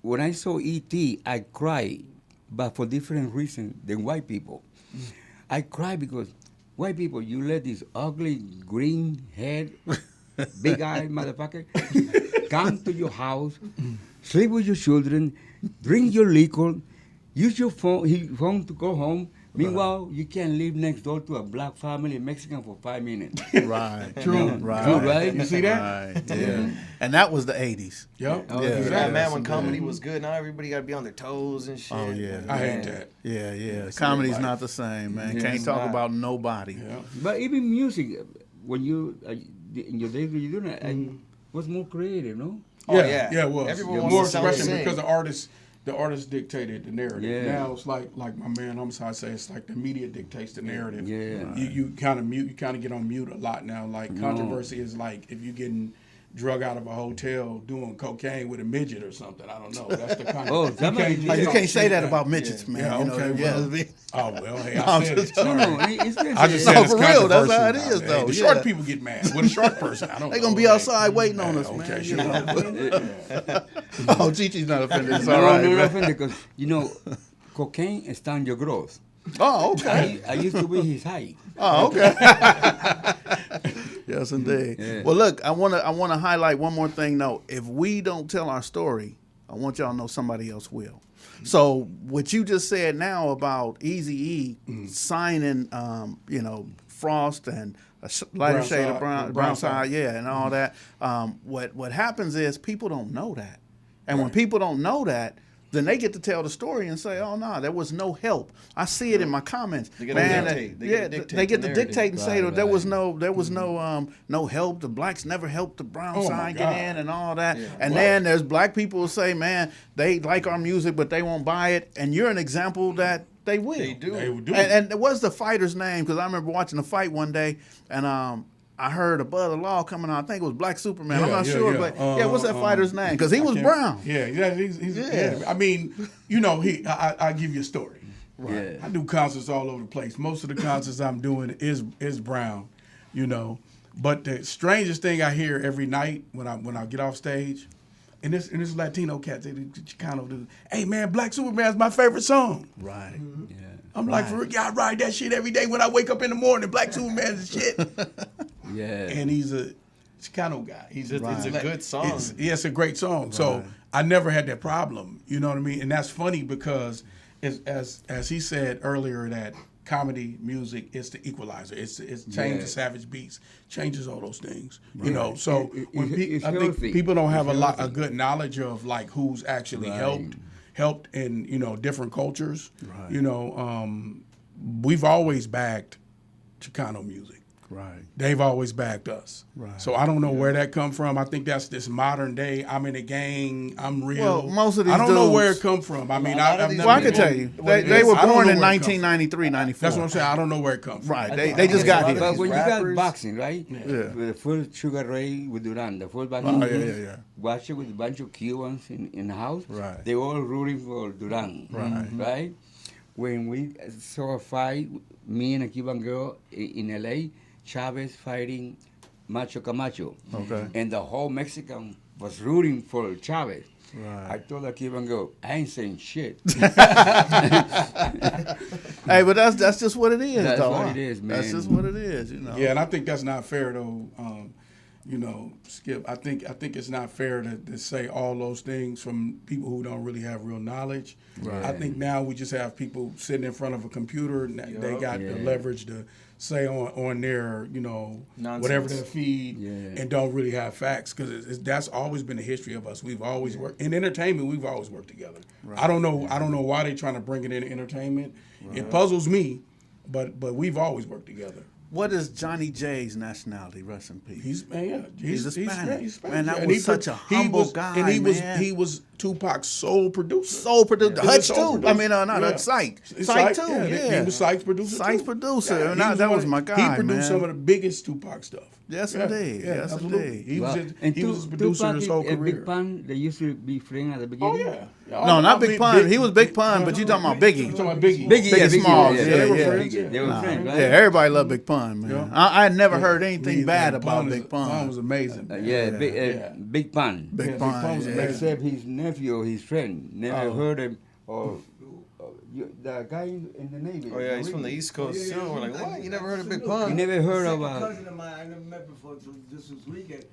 when I saw E.T., I cried, but for different reasons than white people. I cried because white people, you let this ugly green head, big eyed motherfucker come to your house, sleep with your children, drink your liquor, use your phone, his phone to go home. Meanwhile, you can't live next door to a black family, Mexican, for 5 minutes. Right. True. Right. True, right? You see that? Right. Yeah. And that was the 80s. Yep. Oh, Yeah, yeah, yeah, man, when yeah. comedy was good, now everybody got to be on their toes and shit. Oh, yeah. I hate Man. that. Yeah. Comedy's not the same, man. Yeah, Can't it's talk not. about nobody. Yeah. But even music, when you, in your days when you doing it, was more creative, no? Oh, yeah. Yeah, it was. Everyone Yeah, wants more to sound the expression same. because the artist dictated the narrative. Yeah. Now it's like my man Homicide say, it's like the media dictates the narrative. Yeah. You kind of get on mute a lot now. Like controversy is like if you're getting drug out of a hotel doing cocaine with a midget or something. I don't know. That's the kind of. Oh, somebody you Oh, you talk can't say shit that now. about midgets, man. Yeah, You know, okay, yeah, well. it's- Oh well, hey, I'm I said it. just- Sorry. No, it's been I just No, said it's for real, that's how it controversial is, now, though, man. The yeah. short people get mad. With a short person, I don't know. They gonna be Hey. outside waiting on us, Okay, man. she You know? not offended. Oh, Chichi's not offended. It's no, all right, no, man. nothing because cocaine stands your growth. Oh, okay. I used to be his height. Oh, okay. Yes, indeed. Yeah. Well, look, I wanna highlight one more thing. though. If we don't tell our story, I want y'all to know somebody else will. So what you just said now about Eazy-E signing, Frost and a lighter Brown shade of side, brown brown side, side. yeah, and all that. What happens is people don't know that, and when people don't know that, then they get to tell the story and say, "Oh no, there was no help." I see it in my comments. They get to Man, dictate. They yeah, get to dictate they get the to narrative. dictate and say Right, that there was right. no help. The blacks never helped the brown Oh, my side get God. in and all that. Yeah. And Right. then there's black people who say, "Man, they like our music, but they won't buy it." And you're an example that they will. They do. They would do. And what's the fighter's name? Because I remember watching a fight one day, and I heard Above the Law coming on. I think it was Black Superman. I'm Yeah, not yeah, sure, yeah. but what's that fighter's name? Because he I was can't- brown. Yeah, he's Yeah. I mean, I give you a story. Yeah. I do concerts all over the place. Most of the concerts I'm doing is brown, But the strangest thing I hear every night when I get off stage, and this Latino cats, they Chicano do, "Hey man, Black Superman's my favorite song." Right. Yeah. I'm like, for real, yeah, I ride that shit every day when I wake up in the morning. Black Superman's the shit. Yeah. And he's a Chicano guy. It's a good song. It's a great song. So I never had that problem. You know what I mean? And that's funny because as he said earlier, that comedy music is the equalizer. It's changed Yeah. the savage beats, changes all those things. Right. So when It's I think healthy. people don't have It's a healthy. good knowledge of like who's actually Right. helped in different cultures. Right. We've always backed Chicano music. Right. They've always backed us. Right. So I don't know where that come from. I think that's this modern day. I'm in a gang. I'm real. Well, most of these I don't know dudes- where it come from. I mean, lot of I've these never Well, I can been- tell you, What it they is, were I don't born know in where it come from. 1993, 94. That's what I'm saying. I don't know where it come from. Right. They think just a got lot here. of But these when you rappers- got boxing, right? Yeah. With the first Sugar Ray with Duran, the first boxing. Oh, yeah. Watch it with a bunch of Cubans in the house. Right. They all rooting for Duran. Right. When we saw a fight, me and a Cuban girl in LA, Chavez fighting Macho Camacho. Okay. And the whole Mexican was rooting for Chavez. Right. I told the Cuban girl, I ain't saying shit. Hey, but that's just what it is, That's though. what huh? it is, That's man. just what it is, Yeah, and I think that's not fair though. Skip. I think it's not fair to say all those things from people who don't really have real knowledge. Right. I think now we just have people sitting in front of a computer and they got the leverage to say on their whatever their feed and don't really have facts because that's always been the history of us. We've always worked in entertainment. We've always worked together. Right. I don't know why they're trying to bring it into entertainment. Right. It puzzles me, but we've always worked together. What is Johnny J's nationality? Rest in peace. He's Hispanic. He's Spanish. Man, that And was he such a humble guy, And man. he was Tupac's sole producer. Soul producer. He was Hutch, soul too. producer. I mean, not Yeah. Syke. Syke, Syke, too, yeah. yeah. He was Syke's producer, Syke's too. producer. Yeah, And he that was one- my guy, He produced man. some of the biggest Tupac stuff. Yes, Yeah, indeed. yeah, Yes, absolutely. indeed. He was Well, just, and he was his producer his whole and career. Big Pun, they used to be friends at the Oh beginning. yeah. No, not Big Pun. He was Big Pun, but you talking about Biggie. You talking about Biggie? Biggie Smalls, yeah, yeah, they were yeah. friends. They were friends, right? Yeah, everybody loved Big Pun, man. Yeah. I had never Yeah. heard anything Yeah, bad Pun about is- Big Pun. Pun was amazing. man. Yeah, Yeah. Big Pun. Big Yeah, Big Pun, Pun was yeah. amazing. Except his nephew, his friend, never Oh. heard him. Or the guy in the Navy. Oh yeah, he's from the Marine. East Coast too. We're like, what? You never heard of Big You Pun? never heard of A cousin of mine I never met before until this was weekend,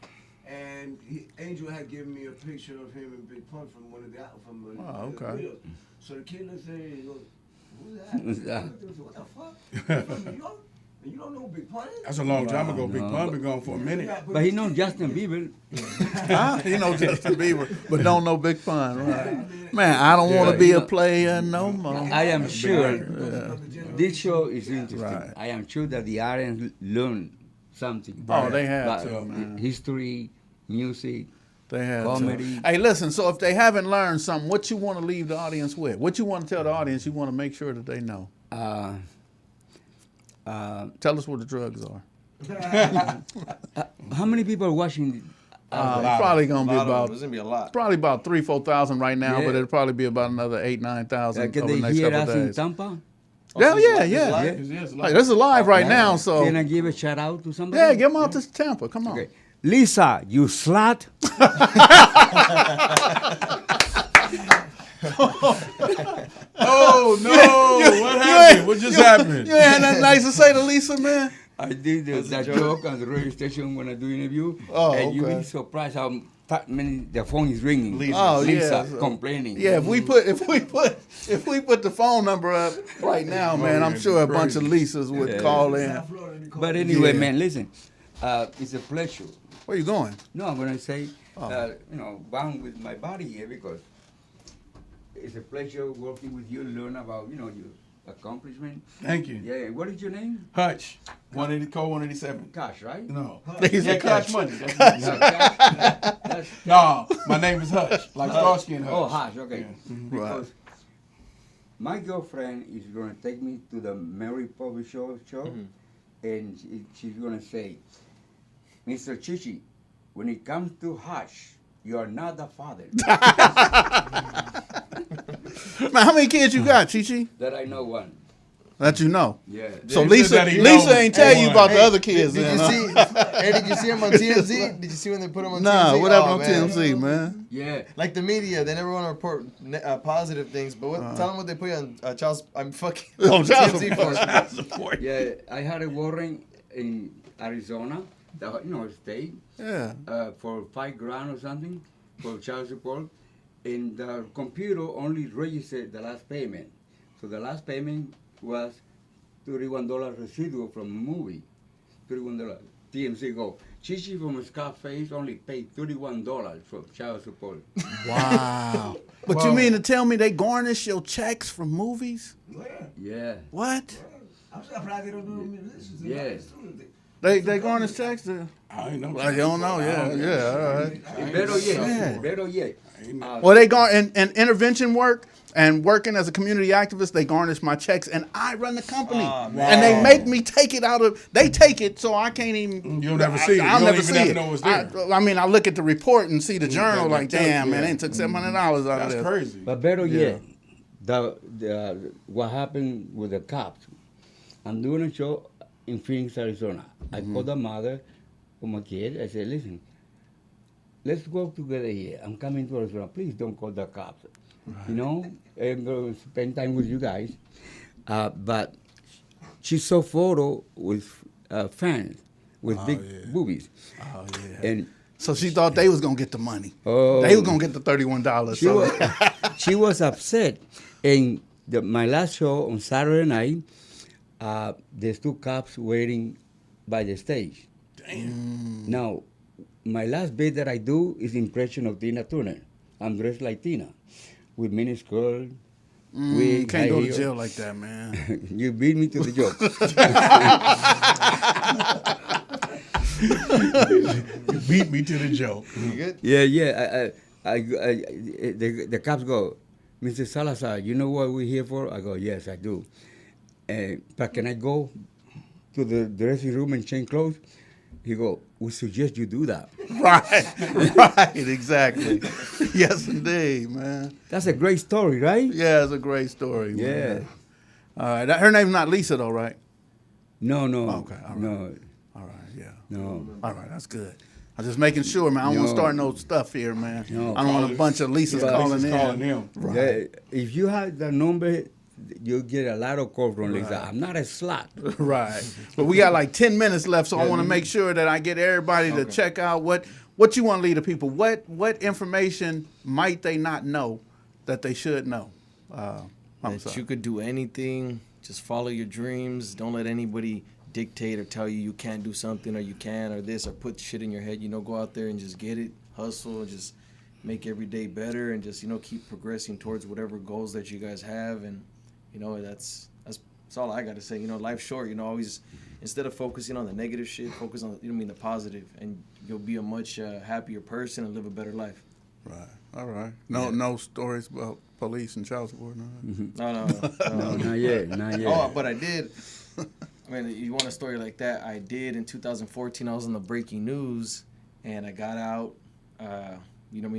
and Angel had given me a picture of him and Big Pun from one of the Oh, the okay. videos. So the kid looks at it and he goes, "Who's that?" What the fuck? You from New York? And you don't know who Big Pun is? That's a long time ago. Big no. Pun been gone for a minute. Yeah, But he knows Justin Bieber. Huh? He know Justin Bieber, but don't know Big Pun. Right? Man, I don't want to be a player no more. I am sure Yeah. this show is interesting. Right. I am sure that the audience learn something. Oh, they have about to, man. history, music. They had Comedy. to. Hey, listen. So if they haven't learned something, what you want to leave the audience with? What you want to tell the audience? You want to make sure that they know. Tell us what the drugs are. How many people are watching? Probably gonna be There's about gonna be a lot. probably about 3,000-4,000 right now, Yeah. but it'll probably be about another 8,000-9,000 Can over they the next hear couple us in days. Tampa? Yeah, yeah, It's yeah. live? Yes, Hey, this is live right now, so Can I give a shout out to somebody? yeah, get them out to Tampa. Come on. Okay. Lisa, you slut. Oh no! What happened? What just happened? You ain't nothing nice to say to Lisa, man. I did that joke on the radio station when I do interview. Oh, and you'll okay. be surprised how many the phone is ringing. Oh, Lisa yeah. complaining. Yeah, if we put the phone number up right now, man, I'm yeah, sure a bunch of Lisas would Yeah. call in. South Florida, they call But it- anyway, Yeah. man, listen. It's a pleasure. Where you going? No, I'm gonna say, Oh. bound with my body here because it's a pleasure working with you, learn about your accomplishment. Thank you. Yeah. What is your name? Hutch, 180 code 187. Cash, right? No. He's Yeah, a Cash Hutch. Money. That's No, Cash. no, my name is Hutch, like Starsky and Hutch. Oh, Hash. Okay. Yeah. Because my girlfriend is gonna take me to the Mary Poppins show, and she's gonna say, Mr. Chichi, when it comes to Hash, you are not the father. Man, how many kids you got, Chichi? That I know one. That you know. Yeah. So Yeah, he Lisa, said that he Lisa knows ain't tell you one. about the Hey, other kids. Did then, you huh? see? Hey, did you see him on TMZ? Did you see when they put him on Nah, TMZ? what happened Oh, on man. TMZ, man? Yeah. Like the media, they never want to report positive things. But tell them what they put you on Charles. I'm fucking On child TMZ support. for. Yeah. I had a warrant in Arizona, state, Yeah. for $5,000 or something for child support, and the computer only registered the last payment. So the last payment was $31 residual from a movie. $31. TMZ go. Chichi from Scarface only paid $31 for child support. Wow. But you mean to tell me they garnish your checks from movies? Yeah. What? I'm surprised they don't do musicians. Yeah. They garnish checks? I ain't know. Well, you don't know, yeah, all right. Better Yeah. yet, better yet. Well, they and intervention work and working as a community activist, they garnish my checks, and I run the company, and they make me take it out of. They take it, so I can't even. You'll never see it. I'll You don't never even see have to it. know it's there. I mean, I look at the report and see the journal, they like, tell you, damn, man, yeah. they took $700 out of That's this. crazy. But better yet, the what happened with the cops. I'm doing a show in Phoenix, Arizona. I called the mother of my kid. I said, listen, let's work together here. I'm coming to Arizona. Please don't call the cops. I'm going to spend time with you guys. But she saw photo with fans with big boobies. Oh yeah. And So she thought they was gonna get the money. Oh. They was gonna get the $31. she was, she was upset. And my last show on Saturday night, there's two cops waiting by the stage. Damn. Now, my last bit that I do is impression of Tina Turner. I'm dressed like Tina, with miniskirt, wig, Can't high go to heels. jail like that, man. You beat me to the joke. You beat me to the joke. You good? Yeah. The cops go, Mr. Salazar, you know what we're here for? I go, yes, I do. But can I go to the dressing room and change clothes? He go, we suggest you do that. Right, exactly. Yes, indeed, man. That's a great story, right? Yeah, it's a great story. Yeah. Man. All right. Her name's not Lisa, though, right? No, no. Okay, all right. No, All right, yeah. no. All right, that's good. I'm just making sure, man. I don't want to No. start no stuff here, man. No. I don't want a bunch of Lisas But- calling in. calling him. Right. Yeah, if you have the number, you get a lot of calls from Lisa. I'm not a slut. Right. But we got like 10 minutes left, so I want to make sure that I get everybody to check out what you want to lead the people. What information might they not know that they should know? I'm That sorry. you could do anything. Just follow your dreams. Don't let anybody dictate or tell you can't do something or you can or this or put shit in your head. Go out there and just get it, hustle, and just make every day better and just, keep progressing towards whatever goals that you guys have. And, that's all I got to say. Life's short. Always, instead of focusing on the negative shit, focus on, the positive, and you'll be a much happier person and live a better life. Right. All right. No stories about police and child support. No. No. No, not yet, not yet. Oh, but I did. You want a story like that? I did in 2014. I was on the breaking news, and I got out.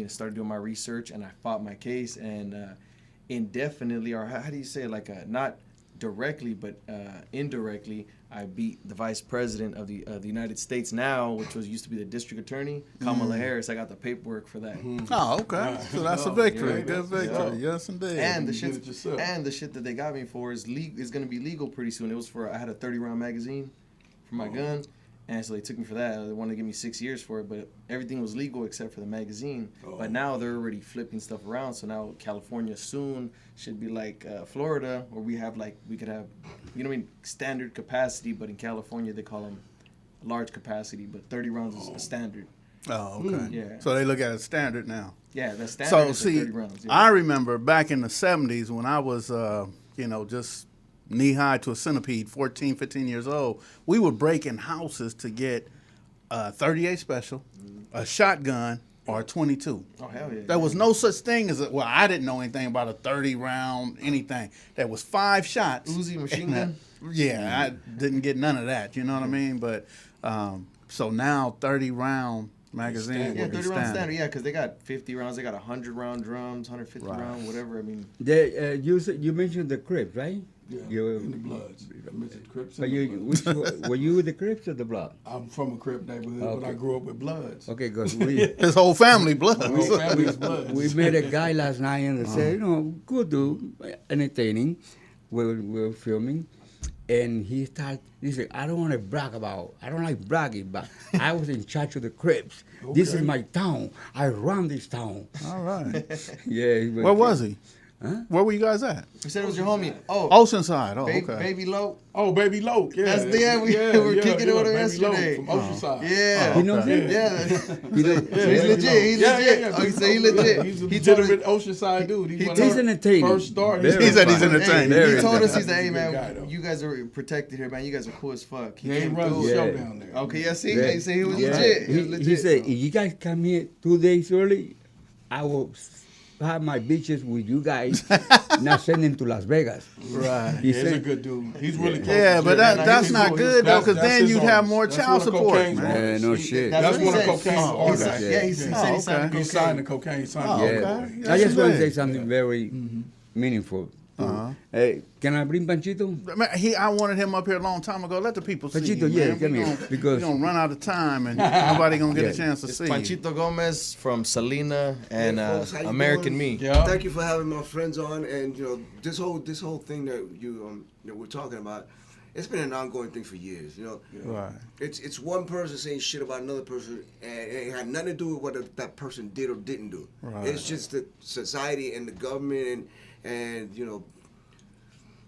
Started doing my research, and I fought my case, and indefinitely, or how do you say it? Not directly, but indirectly, I beat the vice president of the United States now, which used to be the district attorney, Kamala Harris. I got the paperwork for that. Oh, okay. So that's a victory. Yeah. Good victory. Yeah. Yes, indeed. And the You did shit, it yourself. and the shit that they got me for is going to be legal pretty soon. It was I had a 30-round magazine for my gun, and so they took me for that. They wanted to give me 6 years for it, but everything was legal except for the magazine. But now they're already flipping stuff around. So now California soon should be like Florida, where we could have, standard capacity, but in California they call them large capacity, but 30 rounds is a standard. Oh, okay. Yeah. So they look at it standard now. Yeah, the standard So is see, 30 rounds. Yeah. I remember back in the 70s when I was, just knee high to a centipede, 14, 15 years old, we were breaking houses to get a 38 special, a shotgun, or a 22. Oh, hell yeah. There was no such thing as I didn't know anything about a 30 round anything. There was 5 shots. Uzi machine gun? Yeah, I didn't get none of that. You know what I mean? But so now 30 round magazine. Yeah, will be 30 round standard. Yeah, because they got 50 rounds. They got 100 round drums, 150 Right. round, whatever. I mean, You mentioned the Crips, right? Yeah, in the Bloods. Mr. Crips But and the you, Bloods. were you with the Crips or the Blood? I'm from a Crip neighborhood, but Okay. I grew up with Bloods. Okay, because we His whole family blood. My whole family's Bloods. we met a guy last night and said, good dude, entertaining. We were filming, and he said, I don't want to brag I don't like bragging, but I was in charge of the Crips. This is Okay. my town. I run this town. All right. Yeah. Where was he? Huh? Where were you guys at? you said it was your homie. Oh, Oceanside. Oh, Baby, okay. Baby Low. Oh, Baby Loke. Yeah. That's we were kicking it with him Baby yesterday. Loke from Oceanside. Yeah. You know him? Yeah. You know, He's legit. He's legit. Oh, he said he legit. He's a He told us, legitimate Oceanside dude. He's one of he's our entertaining. First start. Very He said he's fine. entertaining. hey, he Very told us, he entertaining. said, hey, He's a good man, guy, though. you guys are protected here, man. You guys are cool as fuck. He Yeah, he came runs through. the show Yeah. down there. Okay, yeah, see? Yeah. He said he was Yeah. legit. He was He legit. said, if you guys come here 2 days early, I will have my bitches with you guys, not send them to Las Vegas. Right. He He's a said, good dude. He's really close. Yeah, but Yeah, that's he's not cool. good though, because That's then his you'd have artist. more That's child one of support, cocaine's man. yeah, no shit. That's what one of he said. cocaine's He artists. said, yeah, he said he Oh, signed okay. He cocaine. signed the cocaine. He signed Oh, the Yeah. okay. I That's just want to amazing. say something very meaningful. Can I bring Panchito? Man, I wanted him up here a long time ago. Let the people see Panchito, you, yeah, man. come We here, gonna- because- we gonna run out of time and nobody gonna get Yeah. a chance to It's see you. Panchito Gomez from Salina and Hey, folks, how you American doing? Me. Yeah. Thank you for having my friends on, and this whole thing that we're talking about. It's been an ongoing thing for years. Right. It's one person saying shit about another person, and it had nothing to do with what that person did or didn't do. Right. It's just the society and the government and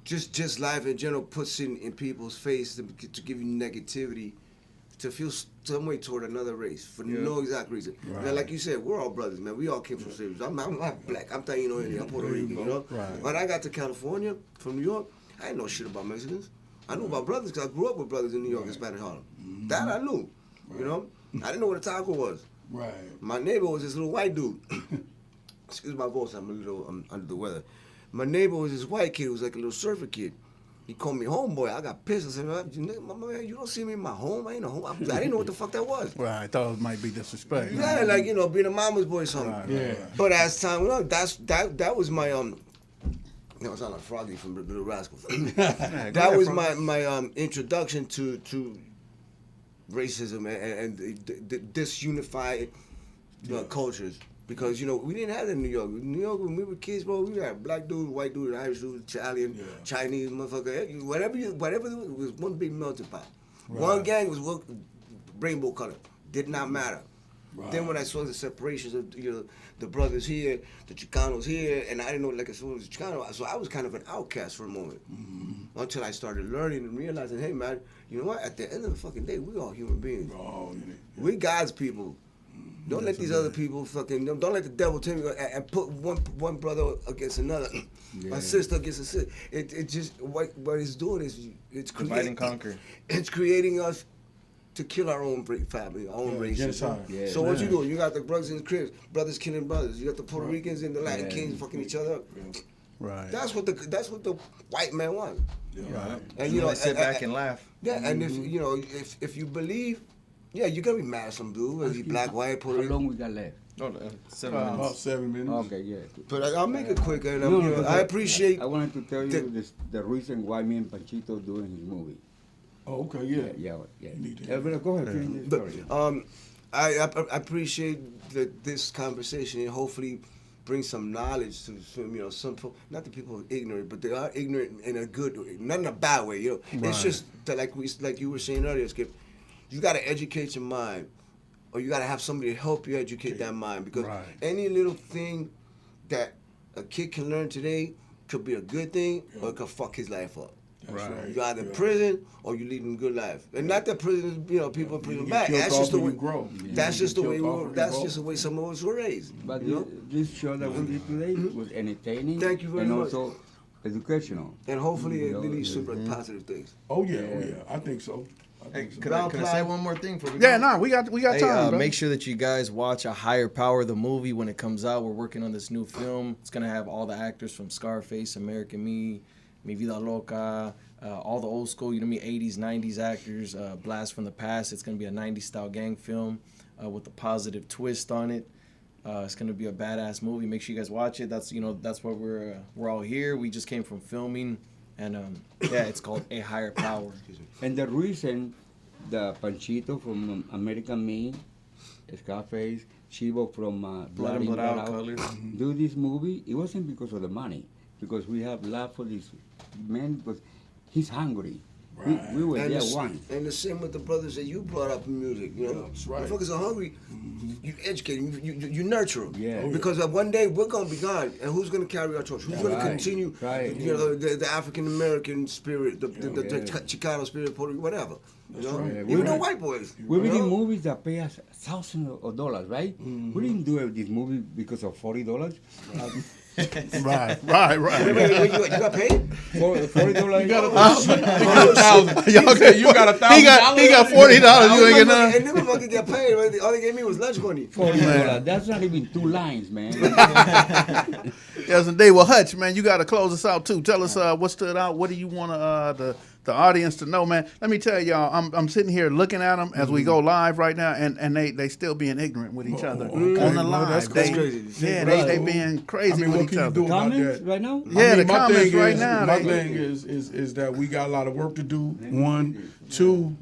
just life in general puts in people's face to give you negativity, to feel some way toward another race for no exact reason. Right. Now, like you said, we're all brothers, man. We all came from slavery. I'm not black. I'm telling you, I'm Puerto Rican, Right. When I got to California from New York, I didn't know shit about Mexicans. I knew about brothers because I grew up with brothers in New York and Spanish Harlem. That I knew, I didn't know what a taco was. Right. My neighbor was this little white dude. Excuse my voice, I'm under the weather. My neighbor was this white kid who was like a little surfer kid. he called me homeboy. I got pissed. I said, man, you don't see me in my home. I ain't a home. I didn't know what the fuck that was. Right, I thought it might be disrespect. Yeah, like, you know, being a mama's boy or something. Right, Yeah. But as time went on, that was my you know, I sound like Froggy from the Rascals. That was my introduction to racism and the disunified cultures. Because, you know, we didn't have that in New York. In New York, when we were kids, bro, we had black dudes, white dudes, Irish dudes, Italian, Chinese, motherfucker. Whatever it was one big melting pot. Right. One gang was rainbow color. Did not matter. Right. Then when I saw the separations of, you know, the brothers here, the Chicanos here, and I didn't know, like I said, it was Chicano, so I was kind of an outcast for a moment. Mm-hmm. Until I started learning and realizing, hey, man, you know what? At the end of the fucking day, we all human beings. We God's people. Don't let these other people fucking, don't let the devil tell me and put one brother against another, a sister against a sister. It just, what it's doing is, it's creating. Divide and conquer. It's creating us to kill our own family, our own race. Yeah, so what you doing? You got the brothers in the cribs, brothers killing brothers. You got the Puerto Ricans and the Latin kings fucking each other up. Right. That's what the white man wants. Right. And you know, they sit back and laugh. Yeah, and if you know, if you believe, yeah, you're gonna be mad at some dude, whether he black, white, Puerto Rican. How long we got left? Oh, 7 minutes. About 7 minutes. Okay, yeah. But I'll make it quick, and No, I appreciate. I wanted to tell you the reason why me and Panchito doing his movie. Oh, okay, yeah. Yeah. You need to- But go ahead, finish the story. But, I appreciate this conversation and hopefully bring some knowledge to you know, some people. Not that people are ignorant, but they are ignorant in a good way, not in a bad way. You know, it's just that like you were saying earlier, Skipp. You got to educate your mind, or you got to have somebody to help you educate that mind, because any little thing that a kid can learn today could be a good thing, or it could fuck his life up. Right. You're either in prison or you leading a good life, and not that prison, you know, people in prison bad. That's just the way. Grow. That's just the way. That's just the way some of us were raised. But you know? this show that we did today was entertaining. Thank you very and much. also educational. And hopefully it leads to positive things. Oh yeah, I think so. Hey, could I say one more thing for Yeah, no, we got Hey, time, bro. make sure that you guys watch A Higher Power, the movie, when it comes out. We're working on this new film. It's going to have all the actors from Scarface, American Me, Mi Vida Loca, all the old school, you know, 80s, 90s actors, Blast from the Past. It's going to be a 90s style gang film with a positive twist on it. It's going to be a badass movie. Make sure you guys watch it. That's, you know, that's why we're all here. We just came from filming. And yeah, it's called A Higher Power. And the reason the Panchito from American Me, Scarface, Chivo from Blood and Blood Out Colors. do this movie, it wasn't because of the money. Because we have love for this man, because he's hungry. Right. We were And there the, once. and the same with the brothers that you brought up in music. You know, that's right. motherfuckers are hungry. You educate them. You nurture them. Yeah. Because one day we're gonna be gone, and who's gonna carry our torch? Who's gonna continue? Right. You know, the African American spirit, the Chicano spirit, Puerto Rico, whatever. You know, right. even the white boys. We you did know? movies that pay us thousands of dollars, right? We didn't do this movie because of $40. Right. Wait, you got paid? $40. You got $1,000. You got $1,000. He got $40. You ain't get none. And them motherfuckers get paid. Right? All they gave me was lunch money. $40. That's not even 2 lines, man. Yes, indeed. Well, Hutch, man, you got to close us out too. Tell us what stood out. What do you want the audience to know, man? Let me tell y'all, I'm sitting here looking at them as we go live right now, and they still being ignorant with each other on the live. that's crazy. Yeah, they being crazy with each other. Comments right now? Yeah, the comments right now. My thing is that we got a lot of work to do. One, two,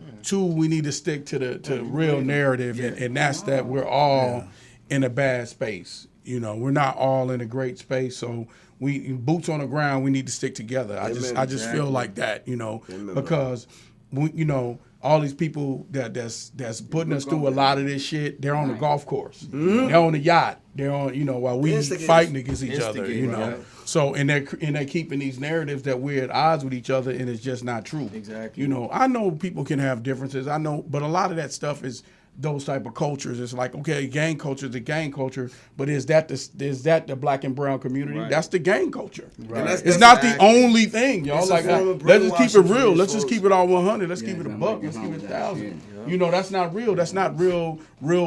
we need to stick to the real narrative, and that's that we're all in a bad space. You know, we're not all in a great space, so we boots on the ground. We need to stick together. I just feel like that, you know, because you know, all these people that's putting us through a lot of this shit, they're on the golf course, they're on the yacht, they're on, you know, while we fighting against each other, you know. Right. So and they're keeping these narratives that we're at odds with each other, and it's just not true. Exactly. You know, I know people can have differences. I know, but a lot of that stuff is those type of cultures. It's like, okay, gang culture is the gang culture, but is that the black and brown community? Right. That's the gang culture. Right. It's not the only thing, y'all. Like, let's just keep it real. Let's just keep it all 100. Let's keep it a buck. Let's keep it 1,000. You know, that's not real. That's not real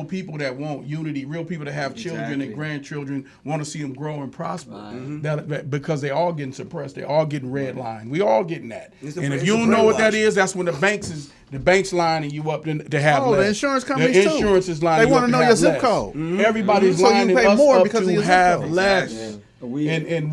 people that want unity, real people that have children and Exactly. grandchildren, want to see them grow and prosper. Right. That, because they all getting suppressed. They all getting redlined. We all getting that. It's the- And if it's you the don't know what that brainwash. is, that's when the bank's lining you up to have Oh, less. the insurance companies The too. insurance is lining They you wanna up know to your have zip less. code. Everybody's So you lining pay us more up because of to your zip have code. less. Exactly. And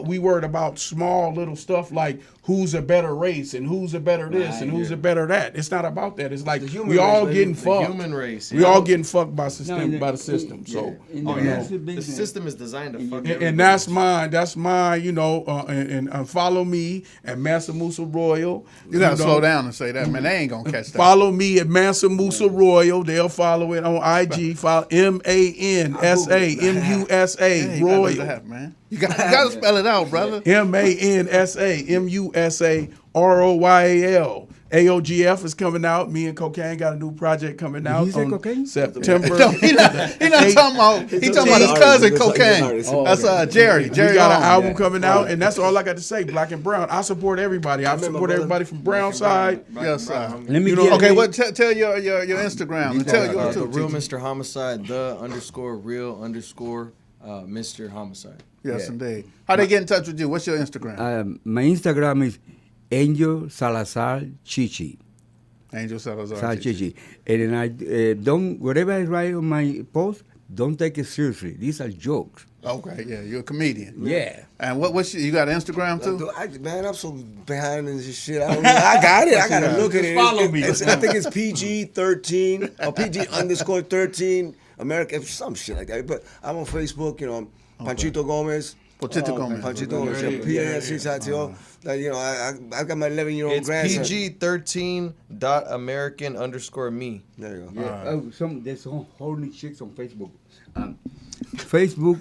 we worried about small little stuff like who's a better race and who's a better this Right, and who's a better that. It's not about that. It's like the human we all race, getting baby. The fucked. human race. We all getting fucked by system by the in- system. So in Oh, the yeah. music The business, system is designed to fuck and everybody. that's mine. That's mine. You know, and follow me at Mansa Musa Royal. You gotta know. slow down and say that, man. They ain't gonna catch that. Follow me at Mansa Musa Royal. They'll follow it on IG. Follow MANSA MUSA Yeah, you gotta do Royal. that, man. You gotta spell it out, brother. MANSA MUSA ROYAL. AOGF is coming out. Me and Cocaine got a new project coming out. he say on Cocaine? September. No, he not talking about. He talking about his cousin, Cocaine. That's Jerry. We Jerry got an Long. album coming out, and that's all I got to say. Black and Brown. I support everybody. I remember, support brother. everybody from Brown side. Yes, sir. let me You know, get Okay, me- what? Tell your Instagram and tell yours The too. real Chichi. Mr. Homicide, _real_ Mr. Homicide. Yes, Yeah. indeed. How they get in touch with you? What's your Instagram? my Instagram is Angel Salazar Chichi. Angel Salazar. Chichi. And then I don't, whatever I write on my post, don't take it seriously. These are jokes. Okay, yeah, you're a comedian. Yeah. And what's you got an Instagram too? Man, I'm so behind in this shit. I got it. I gotta look at it. follow me. I think it's PG-13 or PG_13 American, some shit like that. But I'm on Facebook. You know, I'm Panchito Gomez. Pochito Gomez. Panchito Gomez. PANCHITO. Like, you know, I got my 11-year-old It's grandson. PG13.American_me. There you go. Yeah. There's some horny chicks on Facebook. Facebook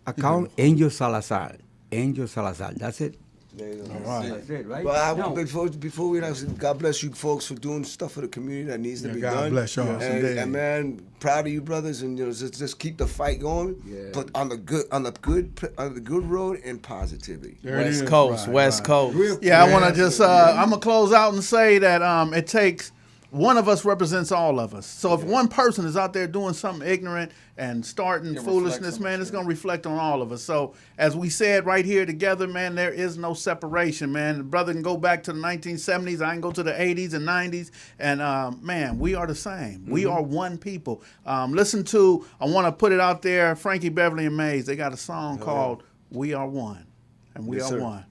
account Angel Salazar. Angel Salazar. That's it. There you go. That's it, right? But Now, before we God bless you folks for doing stuff for the community that needs to be God done. bless y'all. Yes, indeed. And man, proud of you brothers, and you know, just keep the fight going. Yeah. But on the good road and positivity. There it is. West Coast, Right, West right. Coast. Yeah, I want to just, I'm going to close out and say that it takes, one of us represents all of us. So if one person is out there doing something ignorant and starting foolishness, man, it's going to reflect on all of us. So as we said right here together, man, there is no separation, man. The brother can go back to the 1970s. I can go to the 80s and 90s. And, man, we are the same. We are one people. Listen to, I want to put it out there, Frankie Beverly and Mays. They got a song called We Are One. And we Yes, are sir. one.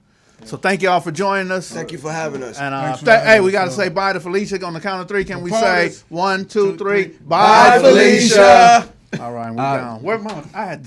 So thank y'all for joining us. Thank you for having us. And Thanks for hey, having we us, got to y'all. say bye to Felicia on the count of three. Can we Parties. say 1, 2, 3? Bye, Felicia. All right, we're down. Where my? I had.